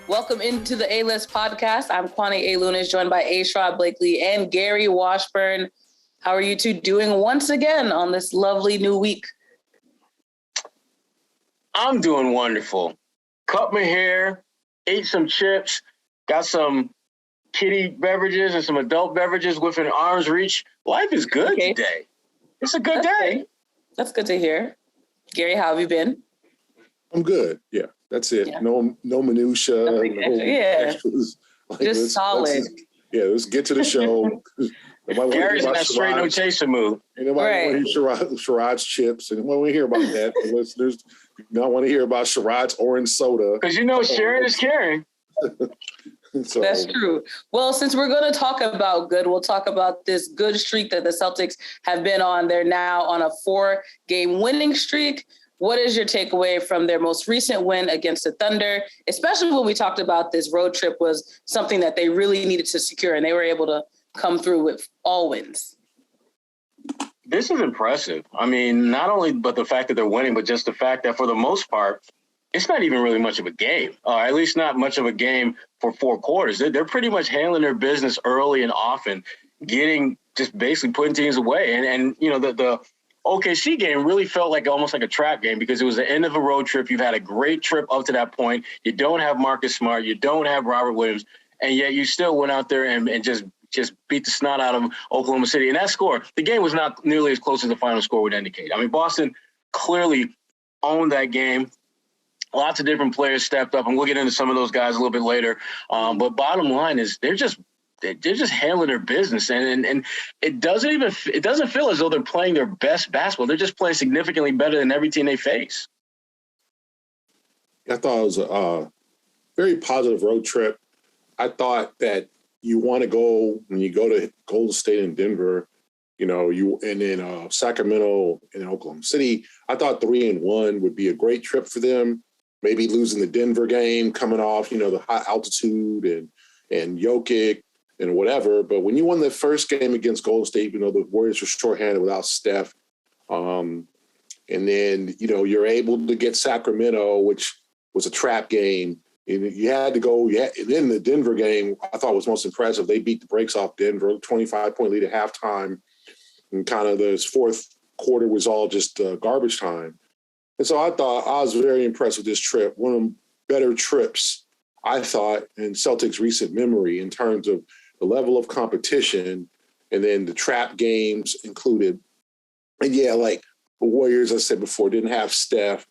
Welcome into the A-List podcast. I'm Kwani A. Lunis, joined by Sherrod Blakely and Gary Washburn. How are you two doing once again on this lovely new week? I'm doing wonderful. Cut my hair, ate some chips, got some kiddie beverages and some adult beverages within arm's reach. Life is good today. It's a good day. Great. That's good to hear. Gary, how have you been? I'm good. Yeah, that's it. Yeah. No minutia. Extras. Like, just solid. Let's get to the show. Gary's in that straight no chaser mood. Nobody want to hear Sherrod's chips, and when we hear about that, the listeners do not want to hear about Sherrod's orange soda. Because sharing is caring. So, that's true. Well, since we're going to talk about good, we'll talk about this good streak that the Celtics have been on. They're now on a 4-game winning streak. What is your takeaway from their most recent win against the Thunder, especially when we talked about this road trip was something that they really needed to secure, and they were able to come through with all wins? This is impressive. I mean, not only but the fact that they're winning, but just the fact that for the most part, it's not even really much of a game, at least not much of a game for 4 quarters. They're pretty much handling their business early and often, just basically putting teams away. And the OKC game really felt like almost like a trap game because it was the end of a road trip. You've had a great trip up to that point. You don't have Marcus Smart. You don't have Robert Williams. And yet you still went out there and just beat the snot out of Oklahoma City. And that score, the game was not nearly as close as the final score would indicate. I mean, Boston clearly owned that game. Lots of different players stepped up, and we'll get into some of those guys a little bit later. But bottom line is they're just handling their business, and it doesn't feel as though they're playing their best basketball. They're just playing significantly better than every team they face. I thought it was a very positive road trip. I thought that you want to go when you go to Golden State and Denver, and then Sacramento and Oklahoma City. I thought 3-1 would be a great trip for them. Maybe losing the Denver game, coming off, the high altitude and Jokic and whatever. But when you won the first game against Golden State, the Warriors were shorthanded without Steph. And then, you're able to get Sacramento, which was a trap game. And you had to go. And then the Denver game, I thought was most impressive. They beat the brakes off Denver, 25-point lead at halftime. And kind of this fourth quarter was all just garbage time. And so I thought I was very impressed with this trip. One of the better trips, I thought, in Celtics' recent memory in terms of the level of competition and then the trap games included. And like the Warriors, I said before, didn't have Steph,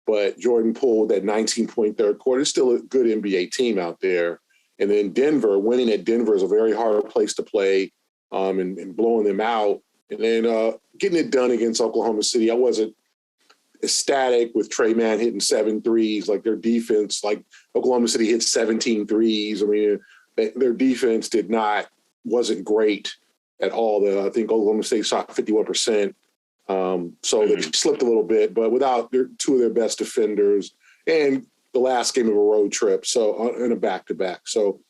but Jordan Poole, that 19-point third quarter, is still a good NBA team out there. And then Denver, winning at Denver is a very hard place to play and blowing them out. And then getting it done against Oklahoma City, I wasn't ecstatic with Trey Mann hitting 7 threes. Like their defense, like Oklahoma City hit 17 threes. I mean, their defense wasn't great at all. I think Oklahoma State shot 51%. So they slipped a little bit, but without 2 of their best defenders and the last game of a road trip. So in a back-to-back. So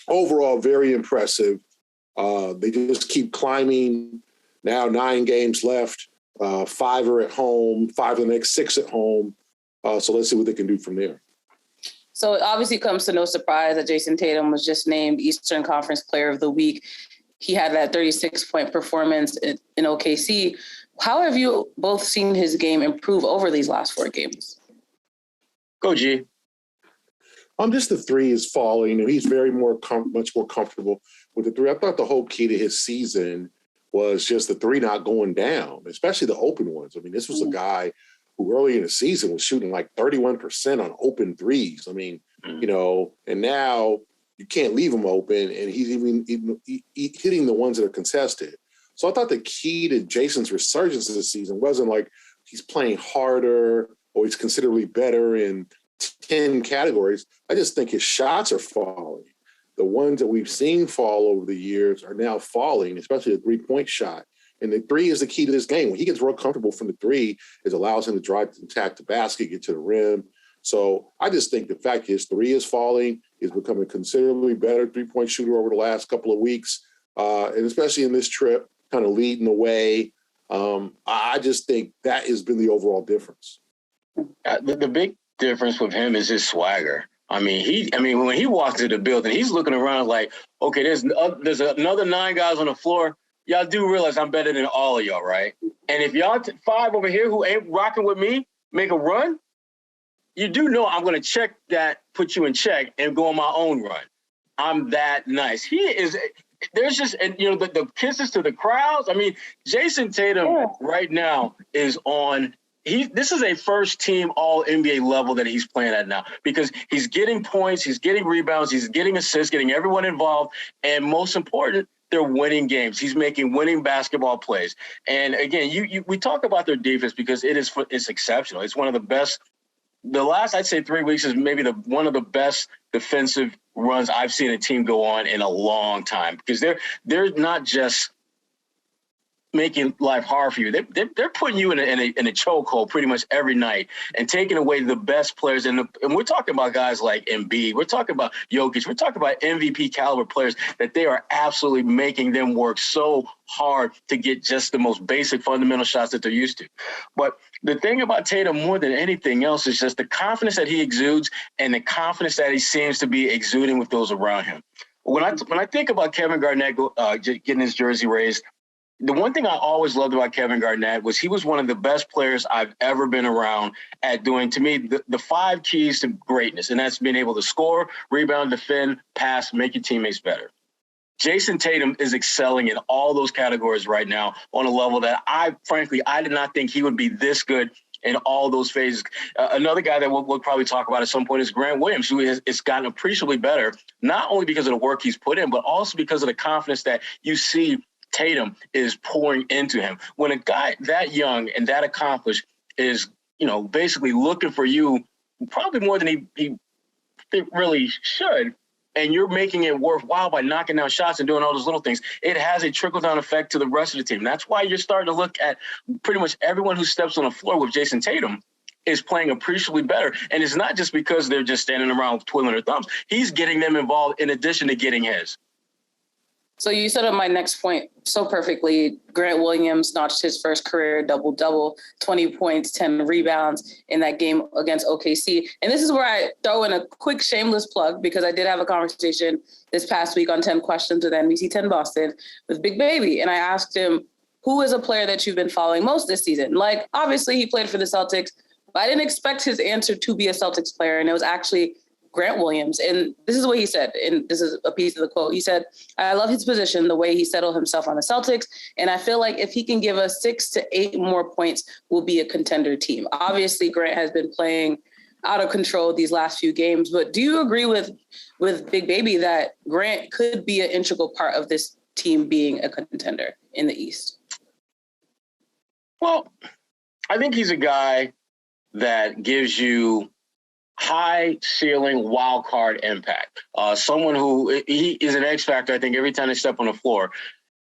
overall, very impressive. They just keep climbing. Now 9 games left, 5 are at home, 5 of the next 6 at home. So let's see what they can do from there. So it obviously comes to no surprise that Jayson Tatum was just named Eastern Conference Player of the Week. He had that 36-point performance in OKC. How have you both seen his game improve over these last 4 games? Go, G. Just the 3 is falling, and he's much more comfortable with the 3. I thought the whole key to his season was just the 3 not going down, especially the open ones. I mean, this was a guy who early in the season was shooting like 31% on open threes. I mean, and now you can't leave him open, and he's even hitting the ones that are contested. So I thought the key to Jason's resurgence this season wasn't like he's playing harder or he's considerably better in 10 categories. I just think his shots are falling. The ones that we've seen fall over the years are now falling, especially the 3-point shot. And the 3 is the key to this game. When he gets real comfortable from the 3, it allows him to drive, attack the basket, get to the rim. So I just think the fact his 3 is falling, is becoming a considerably better 3-point shooter over the last couple of weeks, and especially in this trip, kind of leading the way. I just think that has been the overall difference. The big difference with him is his swagger. I mean, when he walks into the building, he's looking around like, okay, there's another 9 guys on the floor. Y'all do realize I'm better than all of y'all, right? And if y'all 5 over here who ain't rocking with me make a run, you do know I'm going to check that, put you in check, and go on my own run. I'm that nice. He is. There's just, and the kisses to the crowds. I mean, Jayson Tatum right now is on. This is a first team all NBA level that he's playing at now, because he's getting points, he's getting rebounds, he's getting assists, getting everyone involved. And most important, they're winning games. He's making winning basketball plays. And again, we talk about their defense because it's exceptional. It's one of the best. The last, I'd say, 3 weeks is maybe one of the best defensive runs I've seen a team go on in a long time, because they're not just making life hard for you. They're putting you in a chokehold pretty much every night and taking away the best players. And we're talking about guys like Embiid. We're talking about Jokic. We're talking about MVP caliber players that they are absolutely making them work so hard to get just the most basic fundamental shots that they're used to. But the thing about Tatum more than anything else is just the confidence that he exudes and the confidence that he seems to be exuding with those around him. When I think about Kevin Garnett getting his jersey raised, the one thing I always loved about Kevin Garnett was he was one of the best players I've ever been around at doing, to me, the 5 keys to greatness, and that's being able to score, rebound, defend, pass, make your teammates better. Jayson Tatum is excelling in all those categories right now on a level that I did not think he would be this good in all those phases. Another guy that we'll probably talk about at some point is Grant Williams, who has gotten appreciably better, not only because of the work he's put in, but also because of the confidence that you see Tatum is pouring into him. When a guy that young and that accomplished is, basically looking for you probably more than he really should, and you're making it worthwhile by knocking down shots and doing all those little things, it has a trickle-down effect to the rest of the team. That's why you're starting to look at pretty much everyone who steps on the floor with Jayson Tatum is playing appreciably better. And it's not just because they're just standing around twiddling their thumbs. He's getting them involved in addition to getting his. So you set up my next point so perfectly. Grant Williams notched his first career double-double, 20 points, 10 rebounds in that game against OKC. And this is where I throw in a quick shameless plug, because I did have a conversation this past week on 10 Questions with NBC 10 Boston with Big Baby. And I asked him, who is a player that you've been following most this season? Like, obviously he played for the Celtics, but I didn't expect his answer to be a Celtics player. And it was actually Grant Williams. And this is what he said, and this is a piece of the quote. He said, "I love his position, the way he settled himself on the Celtics. And I feel like if he can give us 6 to 8 more points, we'll be a contender team." Obviously, Grant has been playing out of control these last few games. But do you agree with Big Baby that Grant could be an integral part of this team being a contender in the East? Well, I think he's a guy that gives you high ceiling wild card impact. Someone who he is an X factor, I think, every time they step on the floor.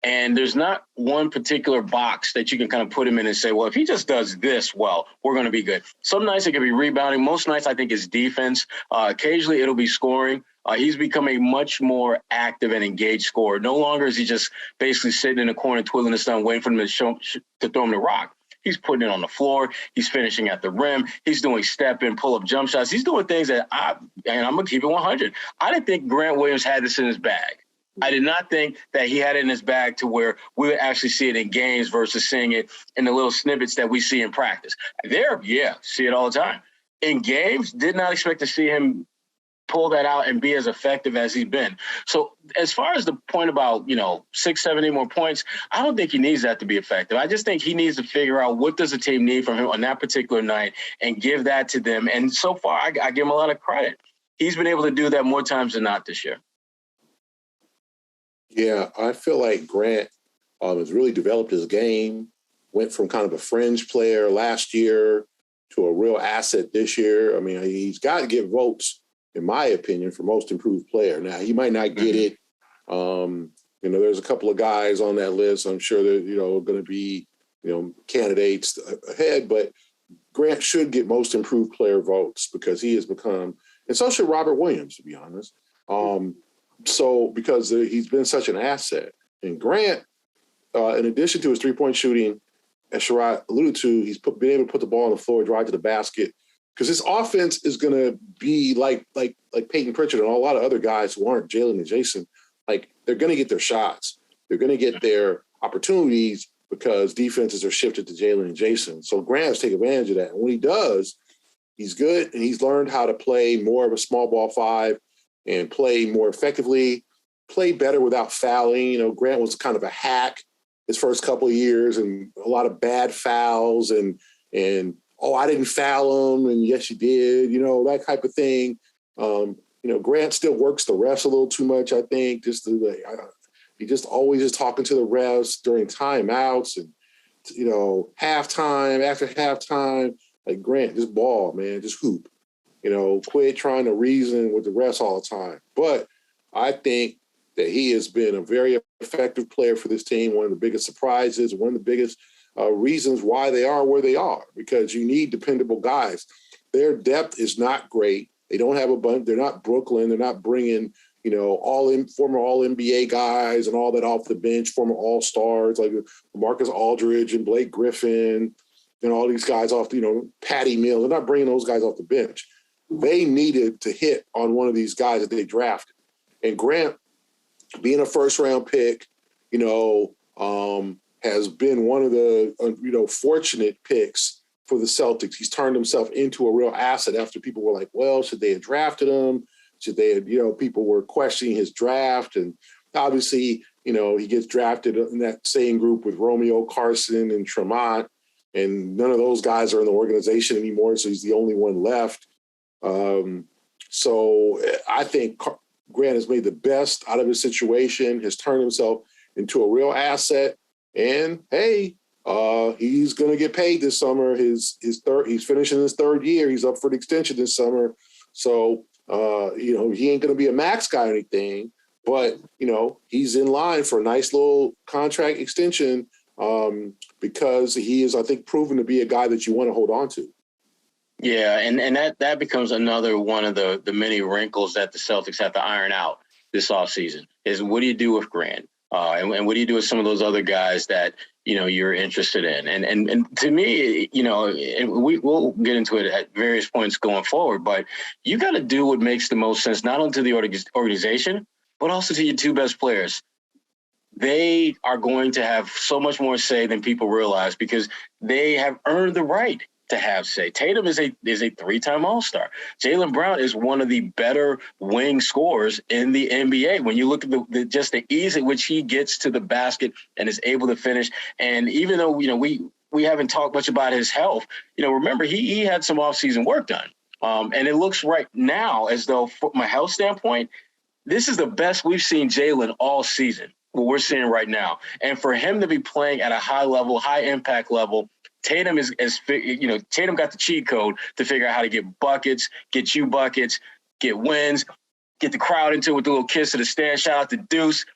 And there's not one particular box that you can kind of put him in and say, well, if he just does this well, we're going to be good. Some nights it could be rebounding. Most nights I think it's defense. Occasionally it'll be scoring. He's become a much more active and engaged scorer. No longer is he just basically sitting in the corner twiddling his thumb waiting for him to throw him the rock. He's putting it on the floor. He's finishing at the rim. He's doing step-in, pull-up jump shots. He's doing things that I'm going to keep it 100. I didn't think Grant Williams had this in his bag. I did not think that he had it in his bag to where we would actually see it in games versus seeing it in the little snippets that we see in practice. See it all the time. In games, did not expect to see him pull that out and be as effective as he's been. So as far as the point about, 6, 7, 8 more points, I don't think he needs that to be effective. I just think he needs to figure out what does the team need from him on that particular night and give that to them. And so far, I give him a lot of credit. He's been able to do that more times than not this year. Yeah, I feel like Grant has really developed his game, went from kind of a fringe player last year to a real asset this year. I mean, he's got to get votes, in my opinion, for most improved player. Now, he might not get it. There's a couple of guys on that list. I'm sure they're, going to be, candidates ahead, but Grant should get most improved player votes because he has become, and so should Robert Williams, to be honest. Because he's been such an asset. And Grant, in addition to his three-point shooting, as Sherrod alluded to, he's been able to put the ball on the floor, drive to the basket, because this offense is going to be like Payton Pritchard and a lot of other guys who aren't Jaylen and Jayson. Like, they're going to get their shots. They're going to get their opportunities because defenses are shifted to Jaylen and Jayson. So Grant has to take advantage of that. And when he does, he's good, and he's learned how to play more of a small ball five and play more effectively, play better without fouling. You know, Grant was kind of a hack his first couple of years and a lot of bad fouls and I didn't foul him, and yes, you did, you know, that type of thing. You know, Grant still works the refs a little too much, I think. He just always is talking to the refs during timeouts and, you know, halftime, after halftime. Like, Grant, just ball, man, just hoop. You know, quit trying to reason with the refs all the time. But I think that he has been a very effective player for this team, one of the biggest surprises, one of the biggest reasons why they are where they are, because you need dependable guys. Their depth is not great. They don't have a bunch. They're not Brooklyn. They're not bringing, you know, former All-NBA guys and all that off the bench, former All-Stars like Marcus Aldridge and Blake Griffin and all these guys off, you know, Patty Mills. They're not bringing those guys off the bench. They needed to hit on one of these guys that they drafted. And Grant, being a first-round pick, you know, has been one of the, you know, fortunate picks for the Celtics. He's turned himself into a real asset after people were like, well, should they have drafted him? Should they have, you know, people were questioning his draft. And obviously, you know, he gets drafted in that same group with Romeo, Carson, and Tremont. And none of those guys are in the organization anymore, so he's the only one left. So I think Grant has made the best out of his situation, has turned himself into a real asset. And hey, he's going to get paid this summer. He's finishing his third year. He's up for the extension this summer. So, you know, he ain't going to be a max guy or anything, but, you know, he's in line for a nice little contract extension because he is, I think, proven to be a guy that you want to hold on to. Yeah, and that becomes another one of the many wrinkles that the Celtics have to iron out this offseason is what do you do with Grant? And what do you do with some of those other guys that, you know, you're interested in? And to me, you know, and we'll get into it at various points going forward, but you got to do what makes the most sense, not only to the organization, but also to your two best players. They are going to have so much more say than people realize because they have earned the right to have say. Tatum is a 3-time All-Star. Jaylen Brown is one of the better wing scorers in the NBA. When you look at just the ease at which he gets to the basket and is able to finish, and even though, you know, we haven't talked much about his health, you know, remember he had some off-season work done. And it looks right now as though from a health standpoint, this is the best we've seen Jaylen all season, what we're seeing right now. And for him to be playing at a high level, high impact level, Tatum Tatum got the cheat code to figure out how to get buckets, get you buckets, get wins, get the crowd into it with a little kiss to the stand. Shout out to Deuce.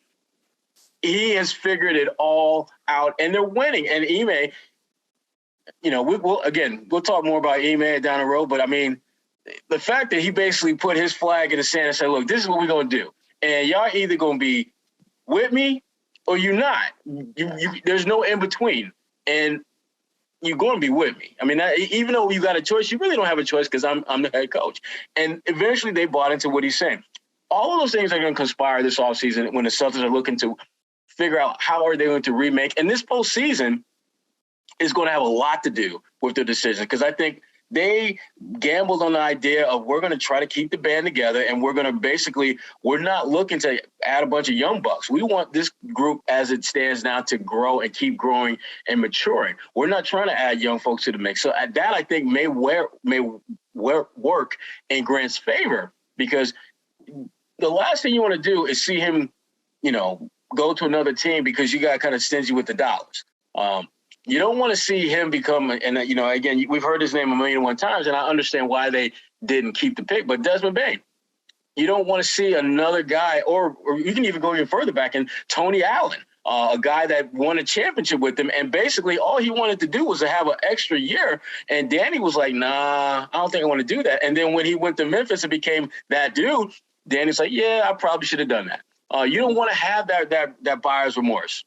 He has figured it all out, and they're winning. And Ime, you know, we'll talk more about Ime down the road, but I mean, the fact that he basically put his flag in the sand and said, look, this is what we're going to do. And y'all either going to be with me or you're not. There's no in between. And you're going to be with me. I mean, even though you got a choice, you really don't have a choice because I'm the head coach. And eventually they bought into what he's saying. All of those things are going to conspire this offseason when the Celtics are looking to figure out how are they going to remake. And this postseason is going to have a lot to do with their decision because I think they gambled on the idea of we're going to try to keep the band together and we're not looking to add a bunch of young bucks. We want this group as it stands now to grow and keep growing and maturing. We're not trying to add young folks to the mix. So that I think may work in Grant's favor because the last thing you want to do is see him, you know, go to another team because you got kind of stingy with the dollars. You don't want to see him become, and, you know, again, we've heard his name 1,000,001 times, and I understand why they didn't keep the pick. But Desmond Bane, you don't want to see another guy, or you can even go even further back, and Tony Allen, a guy that won a championship with him. And basically all he wanted to do was to have an extra year. And Danny was like, nah, I don't think I want to do that. And then when he went to Memphis and became that dude, Danny's like, yeah, I probably should have done that. You don't want to have that buyer's remorse.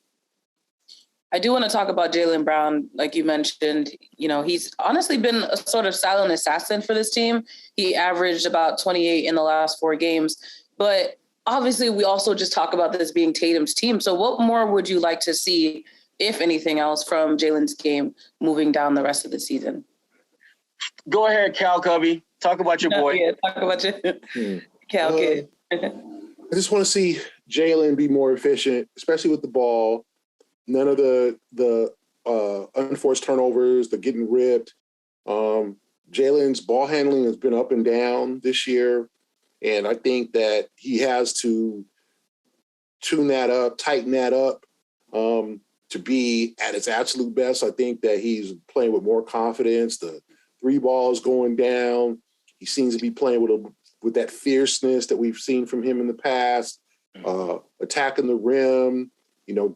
I do want to talk about Jaylen Brown. Like you mentioned, he's honestly been a sort of silent assassin for this team. He averaged about 28 in the last 4 games. But obviously, we also just talk about this being Tatum's team. So what more would you like to see, if anything else, from Jaylen's game moving down the rest of the season? Go ahead, Cal Cubby. Talk about your boy. Yeah, talk about your Cal kid. I just want to see Jaylen be more efficient, especially with the ball. None of the unforced turnovers, the getting ripped. Jaylen's ball handling has been up and down this year, and I think that he has to tune that up, tighten that up to be at its absolute best. I think that he's playing with more confidence. The 3 balls going down. He seems to be playing with that fierceness that we've seen from him in the past, attacking the rim,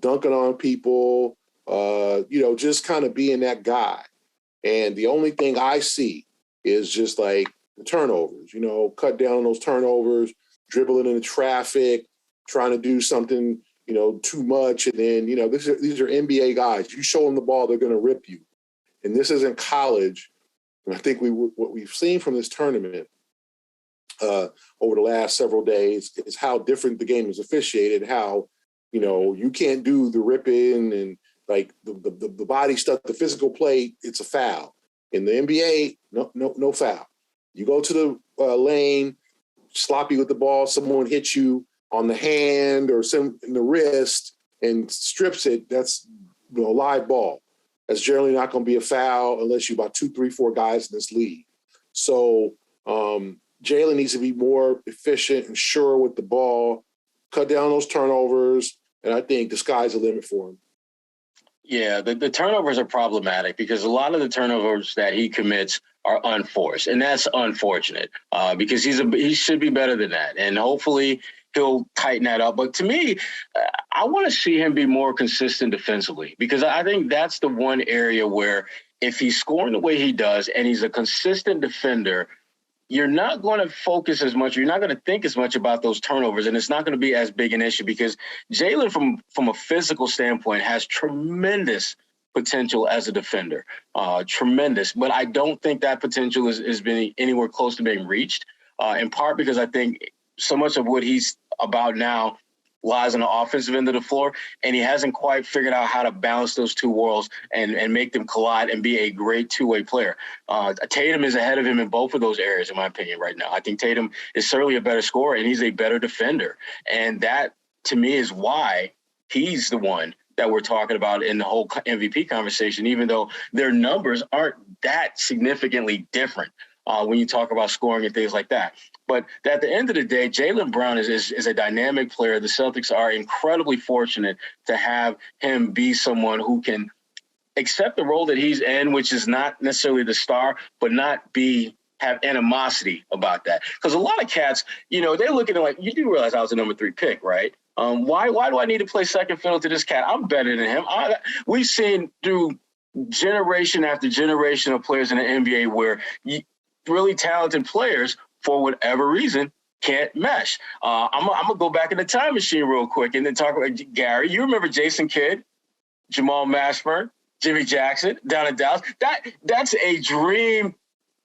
dunking on people, just kind of being that guy. And the only thing I see is just like the turnovers, cut down on those turnovers, dribbling into traffic, trying to do something, too much. And then, these are NBA guys. You show them the ball, they're going to rip you. And this isn't college. And I think what we've seen from this tournament over the last several days is how different the game is officiated, how, you can't do the ripping and like the body stuff, the physical play, it's a foul. In the NBA, no foul. You go to the lane, sloppy with the ball, someone hits you on the hand or in the wrist and strips it, that's a live ball. That's generally not going to be a foul unless you're about 2, 3, 4 guys in this league. So Jaylen needs to be more efficient and sure with the ball, cut down those turnovers, and I think the sky's the limit for him. Yeah, the turnovers are problematic because a lot of the turnovers that he commits are unforced, and that's unfortunate because he should be better than that, and hopefully he'll tighten that up. But to me, I want to see him be more consistent defensively because I think that's the one area where if he's scoring the way he does and he's a consistent defender, you're not going to focus as much. You're not going to think as much about those turnovers, and it's not going to be as big an issue because Jaylen, from a physical standpoint, has tremendous potential as a defender, tremendous. But I don't think that potential is being anywhere close to being reached, in part because I think so much of what he's about now lies on the offensive end of the floor, and he hasn't quite figured out how to balance those two worlds and make them collide and be a great two-way player. Tatum is ahead of him in both of those areas, in my opinion, right now. I think Tatum is certainly a better scorer, and he's a better defender. And that, to me, is why he's the one that we're talking about in the whole MVP conversation, even though their numbers aren't that significantly different when you talk about scoring and things like that. But at the end of the day, Jaylen Brown is a dynamic player. The Celtics are incredibly fortunate to have him be someone who can accept the role that he's in, which is not necessarily the star, but not have animosity about that. Because a lot of cats, they're looking at like, you do realize I was a number 3 pick, right? Why do I need to play second fiddle to this cat? I'm better than him. We've seen through generation after generation of players in the NBA where really talented players, for whatever reason, can't mesh. I'm going to go back in the time machine real quick and then talk about Gary. You remember Jason Kidd, Jamal Mashburn, Jimmy Jackson down in Dallas? That's a dream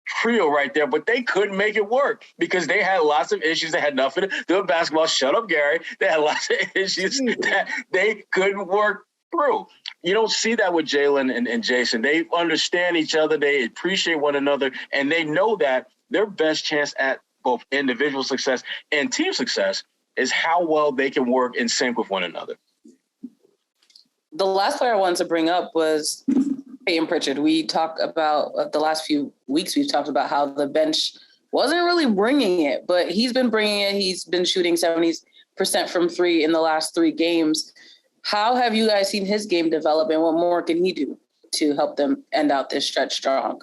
trio right there, but they couldn't make it work because they had lots of issues that had nothing to do with basketball. Shut up, Gary. They had lots of issues that they couldn't work through. You don't see that with Jaylen and Jayson. They understand each other. They appreciate one another, and they know that their best chance at both individual success and team success is how well they can work in sync with one another. The last player I wanted to bring up was Payton Pritchard. We talked about the last few weeks, we've talked about how the bench wasn't really bringing it, but he's been bringing it. He's been shooting 70% from 3 in the last 3 games. How have you guys seen his game develop, and what more can he do to help them end out this stretch strong?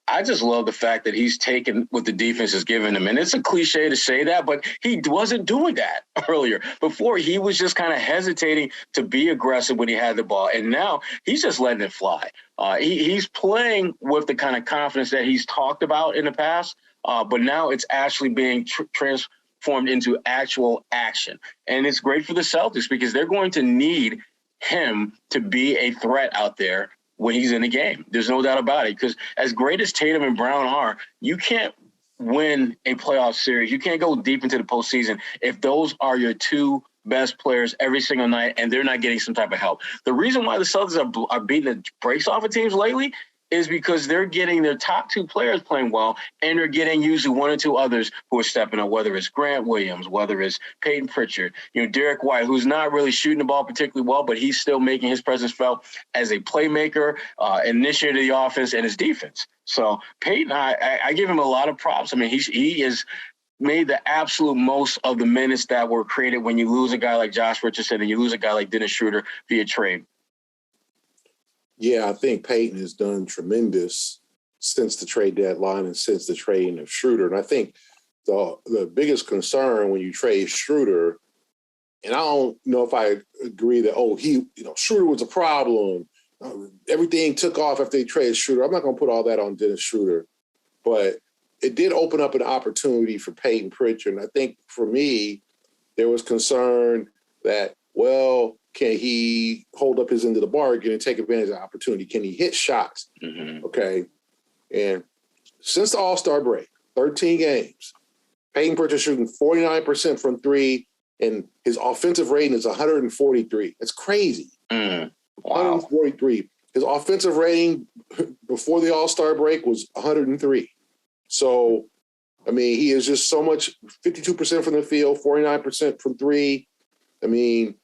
I just love the fact that he's taken what the defense has given him. And it's a cliche to say that, but he wasn't doing that earlier. Before, he was just kind of hesitating to be aggressive when he had the ball. And now he's just letting it fly. He's playing with the kind of confidence that he's talked about in the past, but now it's actually being transformed into actual action. And it's great for the Celtics because they're going to need him to be a threat out there when he's in the game. There's no doubt about it, because as great as Tatum and Brown are, you can't win a playoff series. You can't go deep into the postseason if those are your two best players every single night and they're not getting some type of help. The reason why the Celtics are beating the brakes off of teams lately is because they're getting their top two players playing well, and they're getting usually one or two others who are stepping up, whether it's Grant Williams, whether it's Payton Pritchard, Derek White, who's not really shooting the ball particularly well, but he's still making his presence felt as a playmaker, initiator of the offense and his defense. So Payton, I give him a lot of props. I mean, he has made the absolute most of the minutes that were created when you lose a guy like Josh Richardson and you lose a guy like Dennis Schroeder via trade. Yeah, I think Payton has done tremendous since the trade deadline and since the trading of Schroeder. And I think the biggest concern when you trade Schroeder, and I don't know if I agree that, Schroeder was a problem. Everything took off after they traded Schroeder. I'm not going to put all that on Dennis Schroeder, but it did open up an opportunity for Payton Pritchard. And I think for me, there was concern that, can he hold up his end of the bargain and take advantage of the opportunity? Can he hit shots? Mm-hmm. Okay. And since the All-Star break, 13 games, Payton Pritchard shooting 49% from three, and his offensive rating is 143. That's crazy. Mm. Wow. 143. His offensive rating before the All-Star break was 103. So, I mean, he is just so much, 52% from the field, 49% from three. I mean,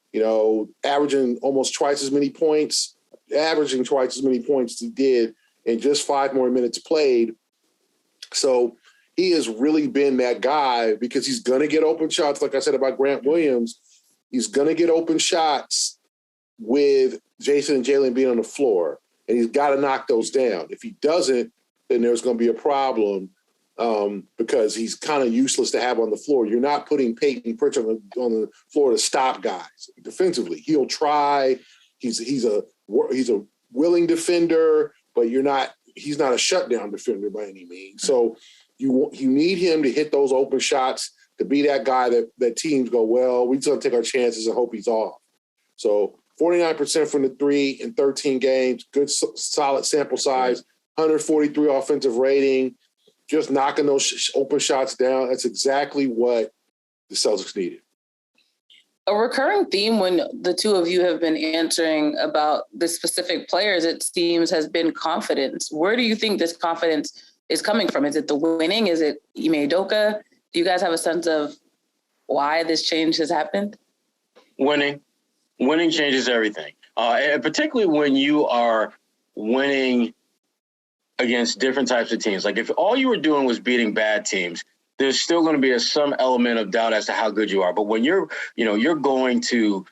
averaging almost twice as many points, averaging twice as many points as he did in just 5 more minutes played. So he has really been that guy because he's going to get open shots. Like I said about Grant Williams, he's going to get open shots with Jayson and Jaylen being on the floor, and he's got to knock those down. If he doesn't, then there's going to be a problem because he's kind of useless to have on the floor. You're not putting Payton Pritchard on the floor to stop guys defensively. He'll try. He's a willing defender, but he's not a shutdown defender by any means. So you need him to hit those open shots, to be that guy that teams go, we just going to take our chances and hope he's off. So 49% from the three in 13 games, good solid sample size, 143 offensive rating, just knocking those open shots down. That's exactly what the Celtics needed. A recurring theme when the two of you have been answering about the specific players, it seems, has been confidence. Where do you think this confidence is coming from? Is it the winning? Is it Ime Udoka? Do you guys have a sense of why this change has happened? Winning. Winning changes everything. And particularly when you are winning against different types of teams. Like if all you were doing was beating bad teams, there's still going to be some element of doubt as to how good you are. But when you're going to,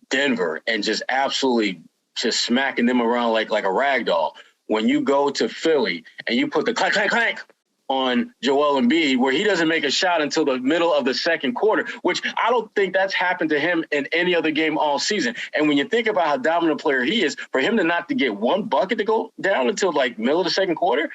Denver and just absolutely just smacking them around like a rag doll, when you go to Philly and you put the clank, clank, clank on Joel Embiid, where he doesn't make a shot until the middle of the second quarter, which I don't think that's happened to him in any other game all season. And when you think about how dominant a player he is, for him not to get one bucket to go down until like middle of the second quarter,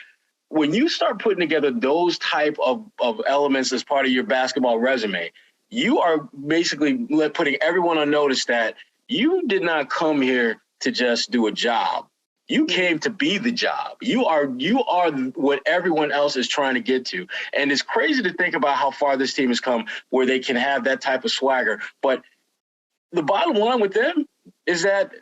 when you start putting together those type of elements as part of your basketball resume, you are basically putting everyone on notice that you did not come here to just do a job. You came to be the job. You are what everyone else is trying to get to. And it's crazy to think about how far this team has come where they can have that type of swagger. But the bottom line with them is that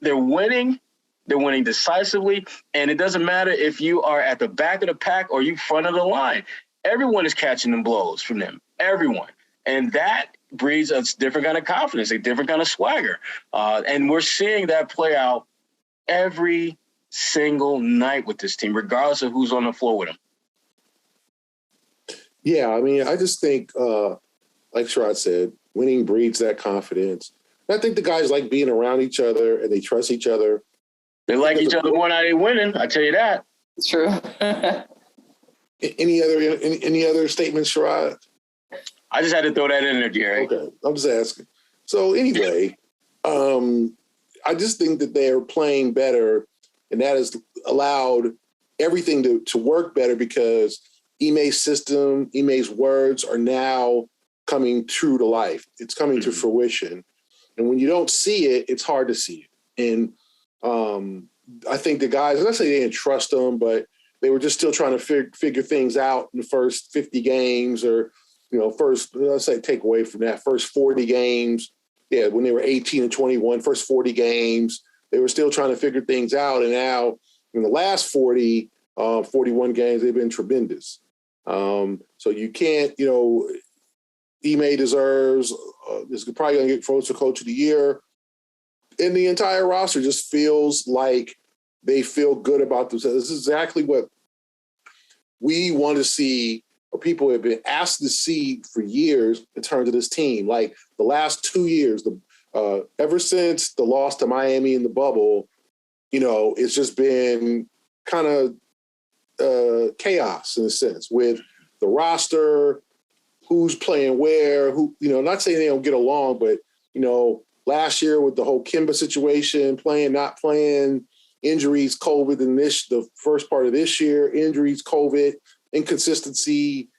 they're winning. They're winning decisively. And it doesn't matter if you are at the back of the pack or you front of the line. Everyone is catching them blows from them. Everyone. And that breeds a different kind of confidence, a different kind of swagger. And we're seeing that play out every single night with this team, regardless of who's on the floor with them. Yeah, I mean, I just think, like Sherrod said, winning breeds that confidence. And I think the guys like being around each other and they trust each other. They like each other more now they're winning, I tell you that. It's true. Any other statements, Sherrod? I just had to throw that in there, Jerry. Okay, I'm just asking. So anyway, I just think that they're playing better, and that has allowed everything to work better because Ime's system, Ime's words are now coming true to life. It's coming to fruition. And when you don't see it, it's hard to see it. And I think the guys, let's say they didn't trust them, but they were just still trying to figure things out in the first 50 games or, first, let's say take away from that, first 40 games. Yeah, when they were 18 and 21, first 40 games, they were still trying to figure things out. And now in the last 41 games, they've been tremendous. So you can't, Ime deserves, this is probably going to get votes for Coach of the Year. And the entire roster just feels like they feel good about themselves. This is exactly what we want to see, or people have been asked to see for years in terms of this team. Like the last 2 years, ever since the loss to Miami in the bubble, it's just been kind of chaos in a sense with the roster, who's playing where, not saying they don't get along, but, last year with the whole Kimba situation, playing, not playing, injuries, COVID, and the first part of this year, injuries, COVID, inconsistency,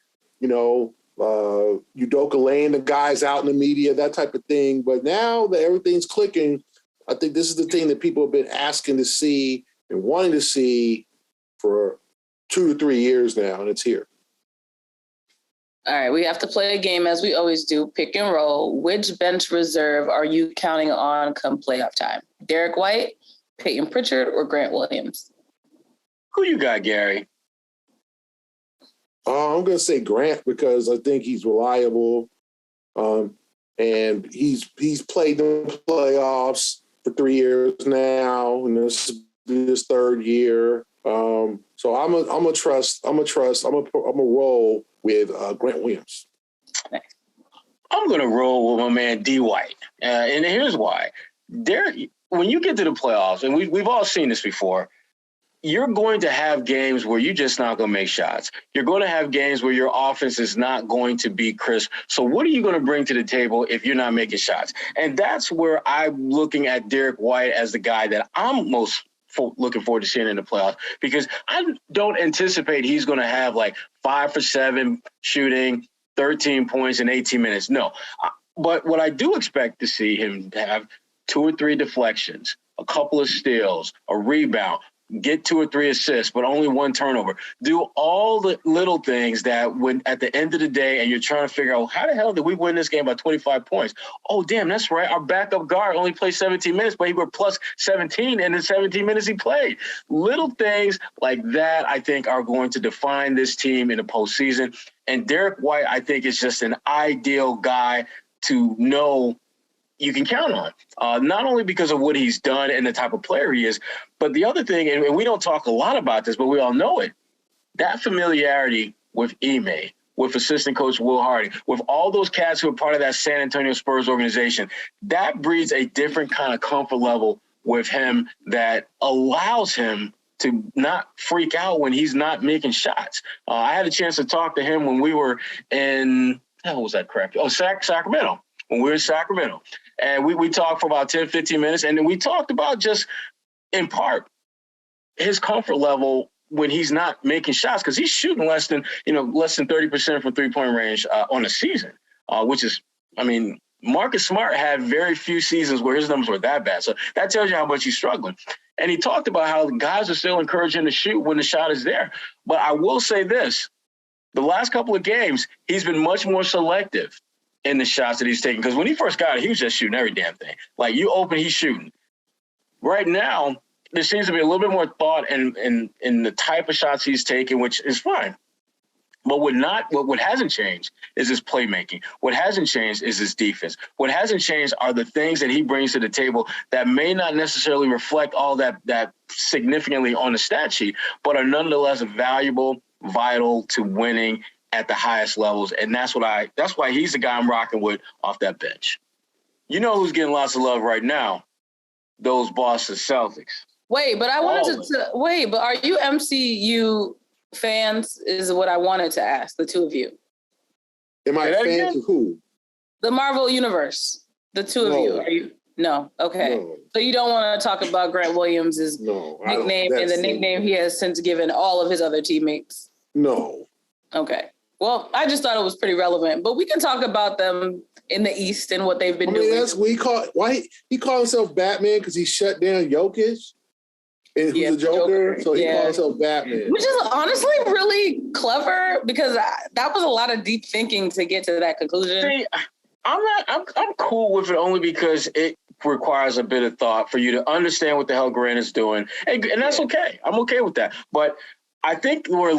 Udoka laying the guys out in the media, that type of thing. But now that everything's clicking, I think this is the thing that people have been asking to see and wanting to see for 2 to 3 years now, and it's here. All right, we have to play a game as we always do, pick and roll. Which bench reserve are you counting on come playoff time? Derek White, Payton Pritchard, or Grant Williams? Who you got, Gary? I'm going to say Grant because I think he's reliable, and he's played the playoffs for 3 years now, and this is his third year. So I'm a roll with Grant Williams. I'm going to roll with my man D. White, and here's why. Derek, when you get to the playoffs, and we've all seen this before, you're going to have games where you're just not going to make shots. You're going to have games where your offense is not going to be crisp. So what are you going to bring to the table if you're not making shots? And that's where I'm looking at Derek White as the guy that I'm most looking forward to seeing in the playoffs, because I don't anticipate he's going to have like 5 for 7 shooting, 13 points in 18 minutes. No. But what I do expect to see him have 2 or 3 deflections, a couple of steals, a rebound, get 2 or 3 assists, but only 1 turnover. Do all the little things that when at the end of the day, and you're trying to figure out, how the hell did we win this game by 25 points? Oh, damn, that's right. Our backup guard only played 17 minutes, but he were plus 17 in the 17 minutes he played. Little things like that, I think, are going to define this team in the postseason. And Derek White, I think, is just an ideal guy to know you can count on, not only because of what he's done and the type of player he is, but the other thing, and we don't talk a lot about this, but we all know it, that familiarity with Ime, with assistant coach Will Hardy, with all those cats who are part of that San Antonio Spurs organization, that breeds a different kind of comfort level with him that allows him to not freak out when he's not making shots. I had a chance to talk to him when we were in, how was that correct? Oh, Sacramento. When we were in Sacramento. And we talked for about 10, 15 minutes. And then we talked about just, in part, his comfort level when he's not making shots, because he's shooting less than 30% from three-point range on the season, which is, Marcus Smart had very few seasons where his numbers were that bad. So that tells you how much he's struggling. And he talked about how the guys are still encouraging him to shoot when the shot is there. But I will say this, the last couple of games, he's been much more selective in the shots that he's taking. Because when he first got it, he was just shooting every damn thing. Like, you open, he's shooting. Right now, there seems to be a little bit more thought in the type of shots he's taking, which is fine. But what hasn't changed is his playmaking. What hasn't changed is his defense. What hasn't changed are the things that he brings to the table that may not necessarily reflect all that significantly on the stat sheet, but are nonetheless valuable, vital to winning at the highest levels. And that's why he's the guy I'm rocking with off that bench. You know who's getting lots of love right now? Those Boston Celtics. Wait, but I wanted but are you MCU fans is what I wanted to ask, the two of you. Am I fans of who? The Marvel Universe. The two of you. Are you? No. Okay. No. So you don't want to talk about Grant Williams' nickname and the nickname he has since given all of his other teammates? No. Okay. Well, I just thought it was pretty relevant, but we can talk about them in the East and what they've been doing. That's what he called himself Batman because he shut down Jokic, and who's the Joker. So he called himself Batman, which is honestly really clever because that was a lot of deep thinking to get to that conclusion. See, I'm cool with it only because it requires a bit of thought for you to understand what the hell Grant is doing, and that's okay. I'm okay with that, but I think we're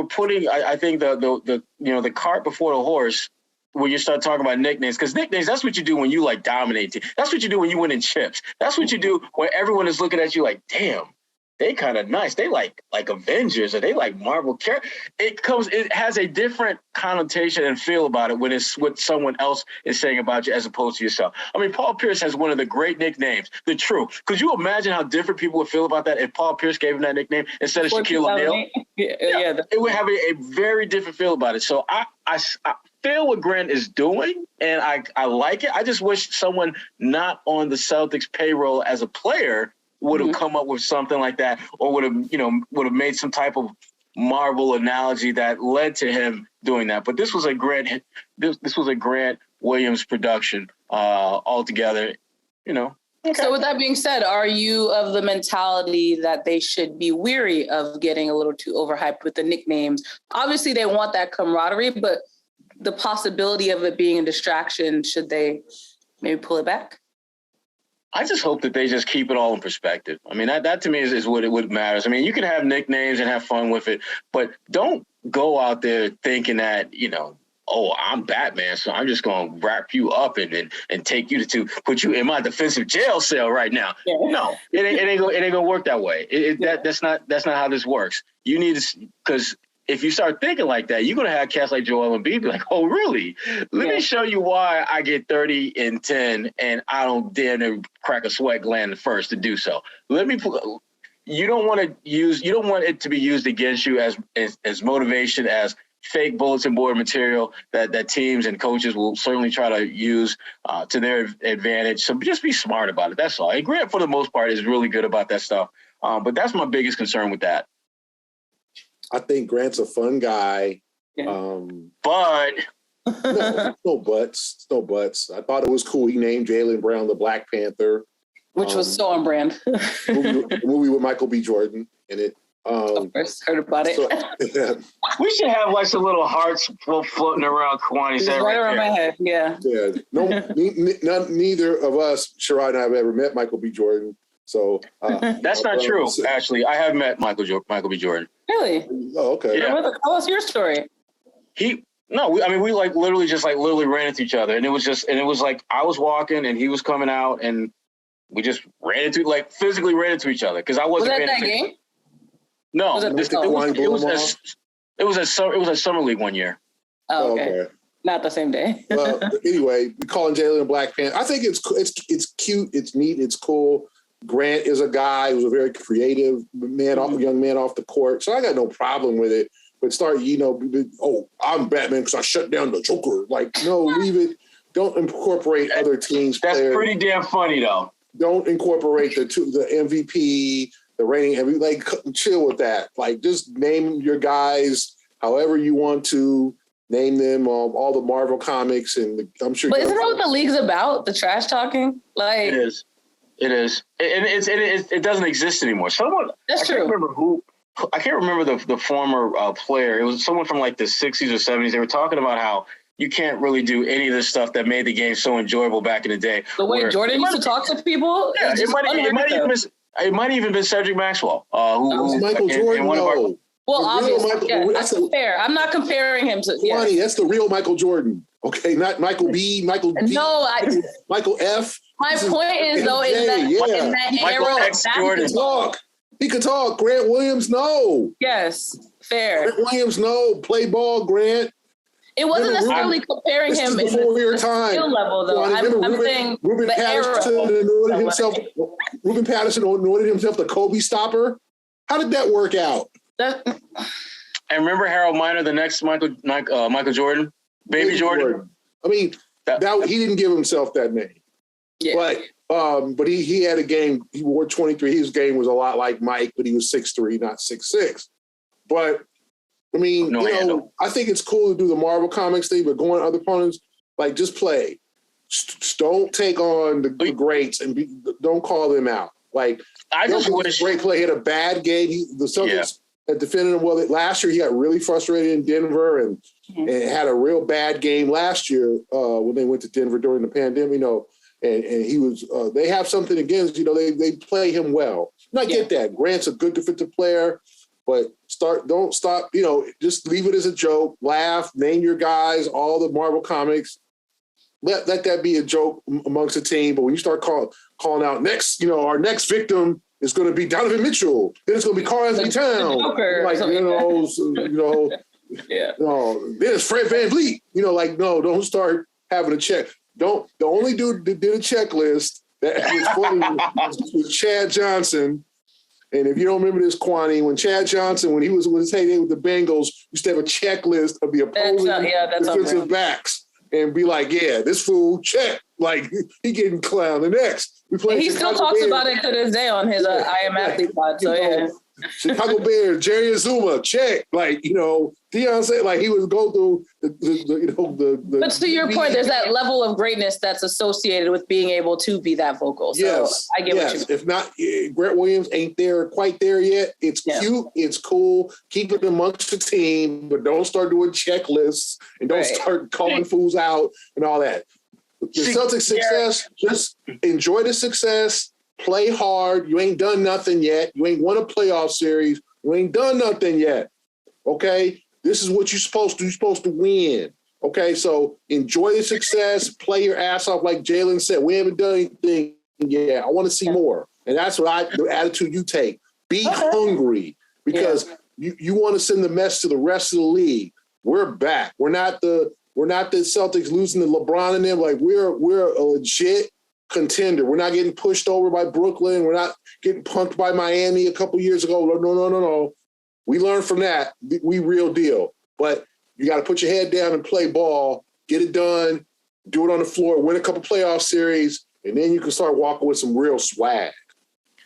putting the cart before the horse when you start talking about nicknames, because nicknames, that's what you do when you like dominate. That's what you do when you win in chips. That's what you do when everyone is looking at you like, damn, they kind of nice. They like Avengers, or they like Marvel characters. It has a different connotation and feel about it when it's what someone else is saying about you as opposed to yourself. I mean, Paul Pierce has one of the great nicknames, The Truth. Could you imagine how different people would feel about that if Paul Pierce gave him that nickname instead of Shaquille O'Neal? It would have a very different feel about it. So I feel what Grant is doing, and I like it. I just wish someone not on the Celtics payroll as a player would have come up with something like that, or would have made some type of Marvel analogy that led to him doing that. But this was a Grant Williams production altogether, Okay. So with that being said, are you of the mentality that they should be weary of getting a little too overhyped with the nicknames? Obviously, they want that camaraderie, but the possibility of it being a distraction, should they maybe pull it back? I just hope that they just keep it all in perspective. I mean, that to me is what matters. I mean, you can have nicknames and have fun with it, but don't go out there thinking that, oh, I'm Batman, so I'm just going to wrap you up and take you to put you in my defensive jail cell right now. Yeah. No, it ain't going to work that way. That's not how this works. You need to, because if you start thinking like that, you're going to have cats like Joel Embiid be like, oh, really? Let me show you why I get 30 and 10 and I don't dare to crack a sweat gland first to do so. You don't want it to be used against you as motivation, as fake bulletin board material that teams and coaches will certainly try to use to their advantage. So just be smart about it. That's all. And Grant, for the most part, is really good about that stuff. But that's my biggest concern with that. I think Grant's a fun guy. But no buts. I thought it was cool. He named Jaylen Brown the Black Panther, which was so on brand. movie with Michael B. Jordan in it. Of course, heard about it. Yeah. We should have like some little hearts floating around Kwani's head. Right around my head. Yeah. No, neither of us, Sherrod and I, have ever met Michael B. Jordan. So that's not true. Actually, I have met Michael B. Jordan. Really? Oh, okay. Yeah. Tell us your story. We literally ran into each other, and it was like I was walking and he was coming out, and we just physically ran into each other because I wasn't. Was that game? No, it was a summer league one year. Oh, okay. Not the same day. Well, anyway, we calling Jaylen a Black Panther. I think it's cute, it's neat, it's cool. Grant is a guy who's a very creative young man off the court, so I got no problem with it. But I'm Batman because I shut down the Joker. Like, no, leave it. Don't incorporate other teams' That's players. pretty damn funny, though. Don't incorporate the MVP, the reigning. Like, chill with that. Like, just name your guys however you want to. Name them all the Marvel comics, and I'm sure. But isn't that what the league's about? The trash talking, like it is. It is, and it doesn't exist anymore. That's true. I can't remember the former player. It was someone from like the 60s or 70s. They were talking about how you can't really do any of this stuff that made the game so enjoyable back in the day. The way Jordan used to talk to people. Yeah, it might even been Cedric Maxwell. Who's Michael Jordan? Well, obviously, that's fair. I'm not comparing him to. Yeah. That's the real Michael Jordan. Okay, not Michael B. Michael D. No, Michael F. My point is though, in that era, he could talk. Grant Williams, no. Yes, fair. Grant Williams, no. Play ball, Grant. It wasn't necessarily comparing him in the skill level, though. I'm saying Ruben Patterson anointed himself the Kobe stopper. How did that work out? And remember Harold Miner, the next Michael Jordan, Baby Jordan. I mean, he didn't give himself that name. Yeah. But he had a game. He wore 23. His game was a lot like Mike, but he was 6'3", not 6'6". But I mean, I think it's cool to do the Marvel Comics thing, but going to other opponents, like, just play. Don't take on the greats and don't call them out. Like, I just wish great play. He had a bad game. The Celtics had defended him well. Last year, he got really frustrated in Denver and had a real bad game last year when they went to Denver during the pandemic. And he was. They have something against. They play him well. And I get that. Grant's a good defensive player, but don't stop. Just leave it as a joke. Laugh. Name your guys. All the Marvel Comics. Let that be a joke amongst the team. But when you start calling out next, our next victim is going to be Donovan Mitchell. Then it's going to be Karl Anthony Towns. Then it's Fred VanVleet. No, don't start having a check. The only dude that did a checklist that was funny was Chad Johnson. And if you don't remember this, Kwani, when Chad Johnson, when he was with his heyday with the Bengals, used to have a checklist of the opposing defensive backs. And be like, this fool, check. Like, he getting clowned. The next. He still talks about it to this day on his I Am Athlete pod. So, Chicago Bears, Jerry Azuma, check. Like, Deion said, like, he would go through the But to your point, there's that level of greatness that's associated with being able to be that vocal. So I get what you mean. If not, Grant Williams ain't quite there yet. It's cute. It's cool. Keep it amongst the team, but don't start doing checklists and don't start calling fools out and all that. The Celtics success, just enjoy the success. Play hard. You ain't done nothing yet. You ain't won a playoff series. You ain't done nothing yet. Okay? This is what you're supposed to do. You're supposed to win. Okay? So enjoy the success. Play your ass off like Jaylen said. We haven't done anything yet. I want to see more. And that's the attitude you take. Be hungry because you want to send the message to the rest of the league. We're back. We're not the Celtics losing to LeBron and them. Like, we're a legit contender. We're not getting pushed over by Brooklyn. We're not getting punked by Miami a couple years ago. No. We learned from that. We real deal. But you got to put your head down and play ball, get it done, do it on the floor, win a couple playoff series, and then you can start walking with some real swag.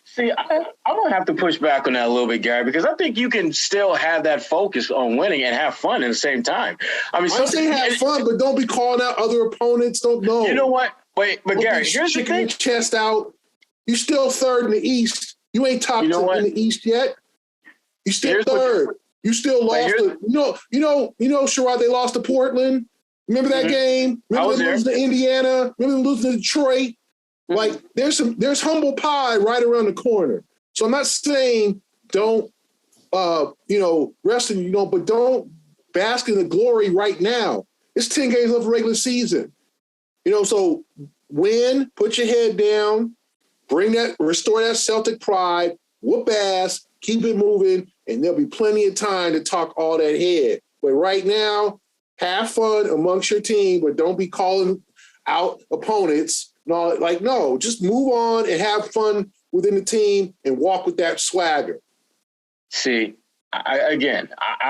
See, I'm going to have to push back on that a little bit, Gary, because I think you can still have that focus on winning and have fun at the same time. I mean, I say have fun, but don't be calling out other opponents. Don't know. You know what? But Gary, here's the thing. Chest out. You still third in the East. You ain't top 10 in the East yet. You still third. You still lost. Sherrod, they lost to Portland. Remember that game? Remember them losing to Indiana? Remember them losing to Detroit? Like, there's humble pie right around the corner. So I'm not saying don't, rest in, but don't bask in the glory right now. It's 10 games left of regular season. So win, put your head down, restore that Celtic pride, whoop ass, keep it moving, and there'll be plenty of time to talk all that head. But right now, have fun amongst your team, but don't be calling out opponents. No, just move on and have fun within the team and walk with that swagger. See, I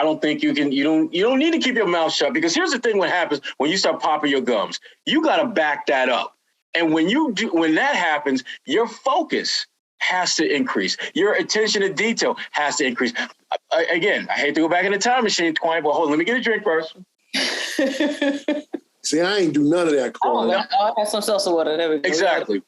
don't think you don't need to keep your mouth shut, because here's the thing: what happens when you start popping your gums, you got to back that up. And when that happens, your focus has to increase. Your attention to detail has to increase. Again, I hate to go back in the time machine, Twine, but hold on, let me get a drink first. See, I ain't do none of that, Carl. I'll have some salsa water. There we go. Exactly.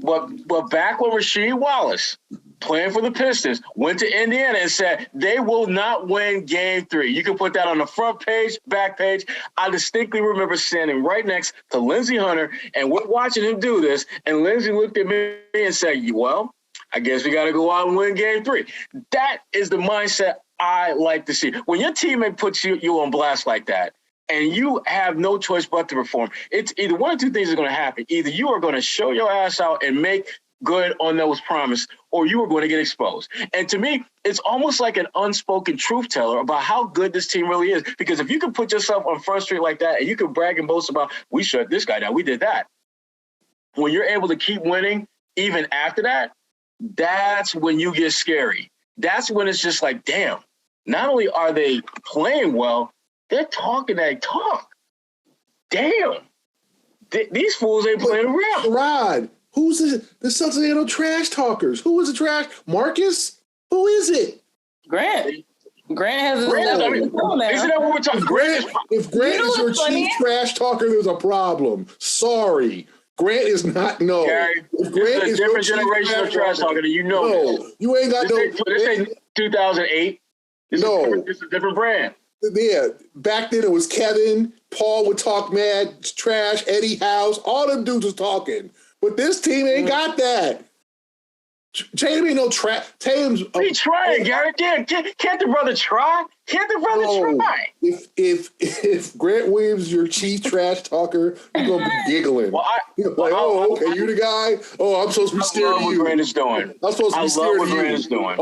But back when Rasheed Wallace, playing for the Pistons, went to Indiana and said they will not win Game 3. You can put that on the front page, back page. I distinctly remember standing right next to Lindsey Hunter, and we're watching him do this. And Lindsey looked at me and said, well, I guess we got to go out and win Game 3. That is the mindset I like to see. When your teammate puts you on blast like that, and you have no choice but to perform, it's either one or two things are going to happen. Either you are going to show your ass out and make good on those promises, or you are going to get exposed. And to me, it's almost like an unspoken truth teller about how good this team really is. Because if you can put yourself on Front Street like that and you can brag and boast about, we shut this guy down, we did that. When you're able to keep winning, even after that, that's when you get scary. That's when it's just like, damn, not only are they playing well, they're talking that talk. Damn. These fools ain't playing around. Rod, who's the Celtics ain't no trash talkers? Who is the trash? Marcus? Who is it? Grant. Grant has his Isn't that what we're talking? If Grant is your chief trash talker, there's a problem. Sorry. Grant is not Gary, If Grant is a different generation of trash talker, you know. No, you ain't got This ain't 2008. This is a different brand. Yeah, back then it was Kevin. Paul would talk mad trash. Eddie House, all them dudes was talking. But this team ain't got that. Tatum ain't no trash. Tatum's trying, Gary. Can't the brother try? Can't the brother try? If Grant Williams is your chief trash talker, you're gonna be giggling. Okay, you the guy. Oh, I'm supposed to be scared of you. I love what Grant is doing. I'm supposed to be scared of you. Grant is doing.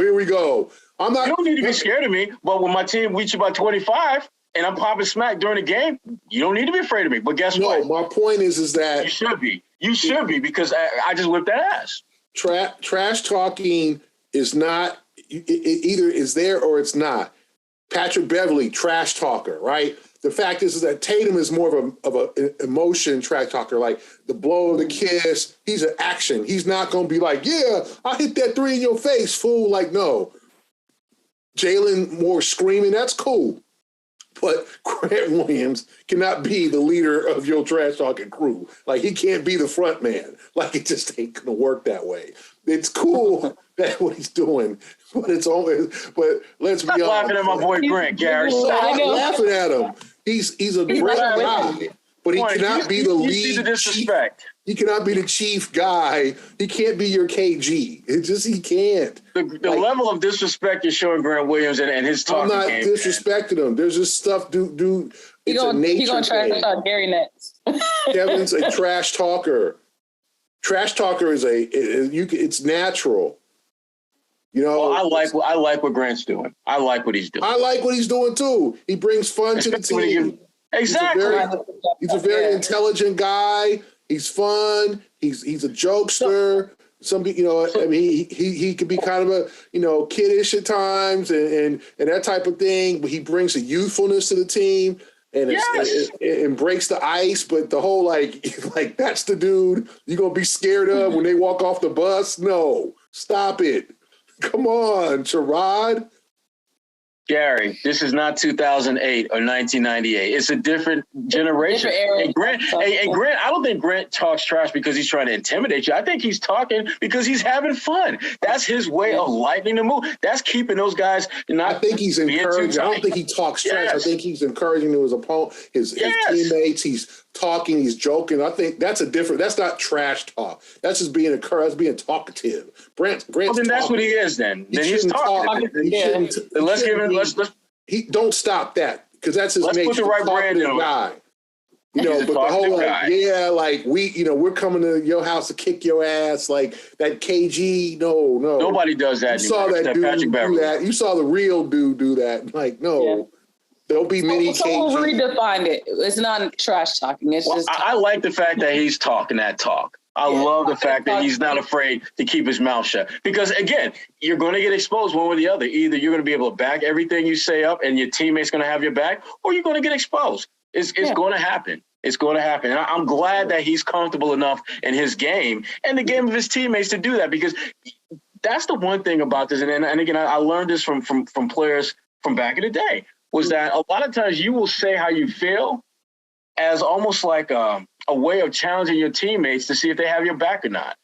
Here we go. I'm not. You don't need to be scared of me, but when my team beats you by 25 and I'm popping smack during the game, you don't need to be afraid of me. But guess what? No, my point is that you should be. You should be because I just whipped that ass. Trash talking is not it either is there or it's not. Patrick Beverley, trash talker, right? The fact is that Tatum is more of a emotion trash talker, like the blow of the kiss. He's an action. He's not going to be like, yeah, I hit that three in your face, fool. Like, no. Jaylen more screaming, that's cool. But Grant Williams cannot be the leader of your trash talking crew. Like, he can't be the front man. Like, it just ain't gonna work that way. It's cool that what he's doing, but let's be honest. Laughing at my boy Grant, Gary. Stop laughing at him. He's a great guy, but he cannot be the lead. See the disrespect. He cannot be the chief guy. He can't be your KG. He can't. The level of disrespect you're showing Grant Williams and his talking. I'm not disrespecting him. There's just stuff, dude. It's a nature He gonna trash talk Gary next. Kevin's a trash talker. Trash talker is it's natural. You know, well, I like what Grant's doing. I like what he's doing. I like what he's doing too. He brings fun to the team. Exactly. He's a very intelligent guy. He's fun. He's a jokester. He could be kind of a kiddish at times and that type of thing. But he brings a youthfulness to the team and breaks the ice. But the whole like that's the dude you're gonna be scared of when they walk off the bus. No, stop it. Come on, Sherrod. Gary, this is not 2008 or 1998. It's a different generation. And Grant, I don't think Grant talks trash because he's trying to intimidate you. I think he's talking because he's having fun. That's his way of lightening the mood. That's keeping those guys not. I think he's encouraging. I don't think he talks trash. I think he's encouraging to his opponent, his teammates. He's talking. He's joking. I think that's That's not trash talk. That's just being talkative. Grant's well, then that's what he is. Then he's talking. Let's give him. He don't stop that because that's his nature. Let's put the right brand on guy. But the whole we're coming to your house to kick your ass like that KG. No. Nobody does that. You saw that dude do that. You saw the real dude do that. Like, no. Yeah. There'll be many KG. So we'll redefine it. It's not trash talking. It's just. I like the fact that he's talking that talk. I love the fact that he's not afraid to keep his mouth shut. Because, again, you're going to get exposed one way or the other. Either you're going to be able to back everything you say up and your teammate's going to have your back, or you're going to get exposed. It's going to happen. It's going to happen. And I'm glad that he's comfortable enough in his game and the game of his teammates to do that, because that's the one thing about this. And again, I learned this from players from back in the day, was that a lot of times you will say how you feel as almost like a way of challenging your teammates to see if they have your back or not.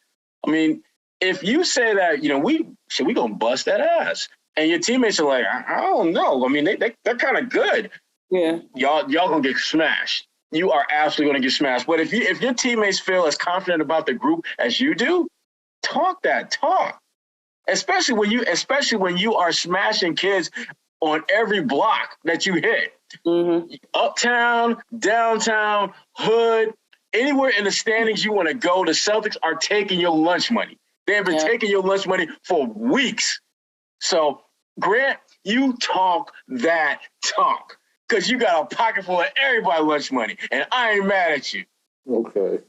I mean, if you say that, we gonna bust that ass, and your teammates are like, I don't know. I mean, they're kind of good. Yeah, y'all gonna get smashed. You are absolutely gonna get smashed. But if your teammates feel as confident about the group as you do, talk that talk. Especially when you are smashing kids on every block that you hit. Mm-hmm. Uptown, downtown, hood, anywhere in the standings you want to go, the Celtics are taking your lunch money. They have been taking your lunch money for weeks. So, Grant, you talk that talk because you got a pocket full of everybody's lunch money, and I ain't mad at you. Okay.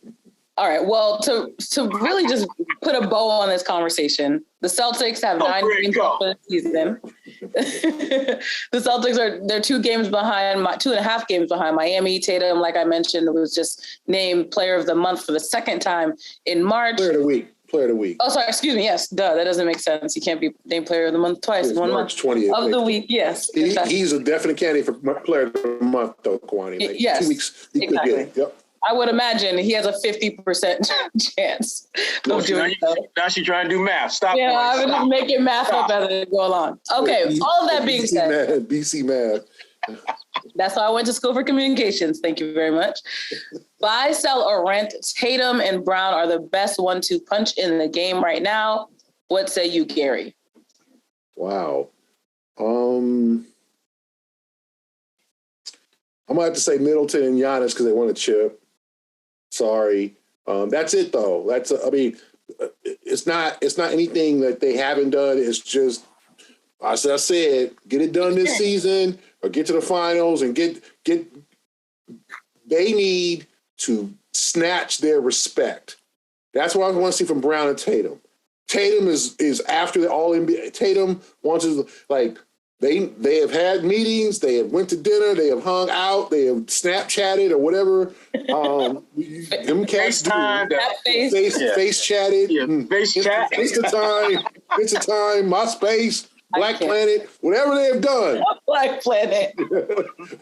All right. Well, to really just put a bow on this conversation, the Celtics have 9 games for the season. The Celtics they're 2.5 games behind Miami. Tatum, like I mentioned, was just named Player of the Month for the second time in March. Player of the Week. Player of the week. Oh, sorry. Excuse me. Yes. Duh. That doesn't make sense. He can't be named player of the month twice. It's One March month 20th. of the week. Yes. He's a definite candidate for player of the month, though, Kwani. Like yes. 2 weeks, he could get it. Yep. I would imagine he has a 50% chance of doing so. Now she's trying to do math. Stop. Yeah, I would just making math up as it go along. Okay. All of that being said. BC math. That's why I went to school for communications. Thank you very much. Buy, sell, or rent. Tatum and Brown are the best 1-2 punch in the game right now. What say you, Gary? Wow. I'm gonna have to say Middleton and Giannis because they want a chip. Sorry. That's it though. It's not anything that they haven't done. It's just, as I said, get it done this season or get to the finals and get. They need to snatch their respect. That's what I want to see from Brown and Tatum. Tatum is after the All NBA. Tatum wants to, like, they have had meetings, they have went to dinner, they have hung out, they have Snapchatted or whatever. Them cats do. Face chatted. Yeah, face chat. Insta-time, MySpace, Black Planet, whatever they have done. Black Planet.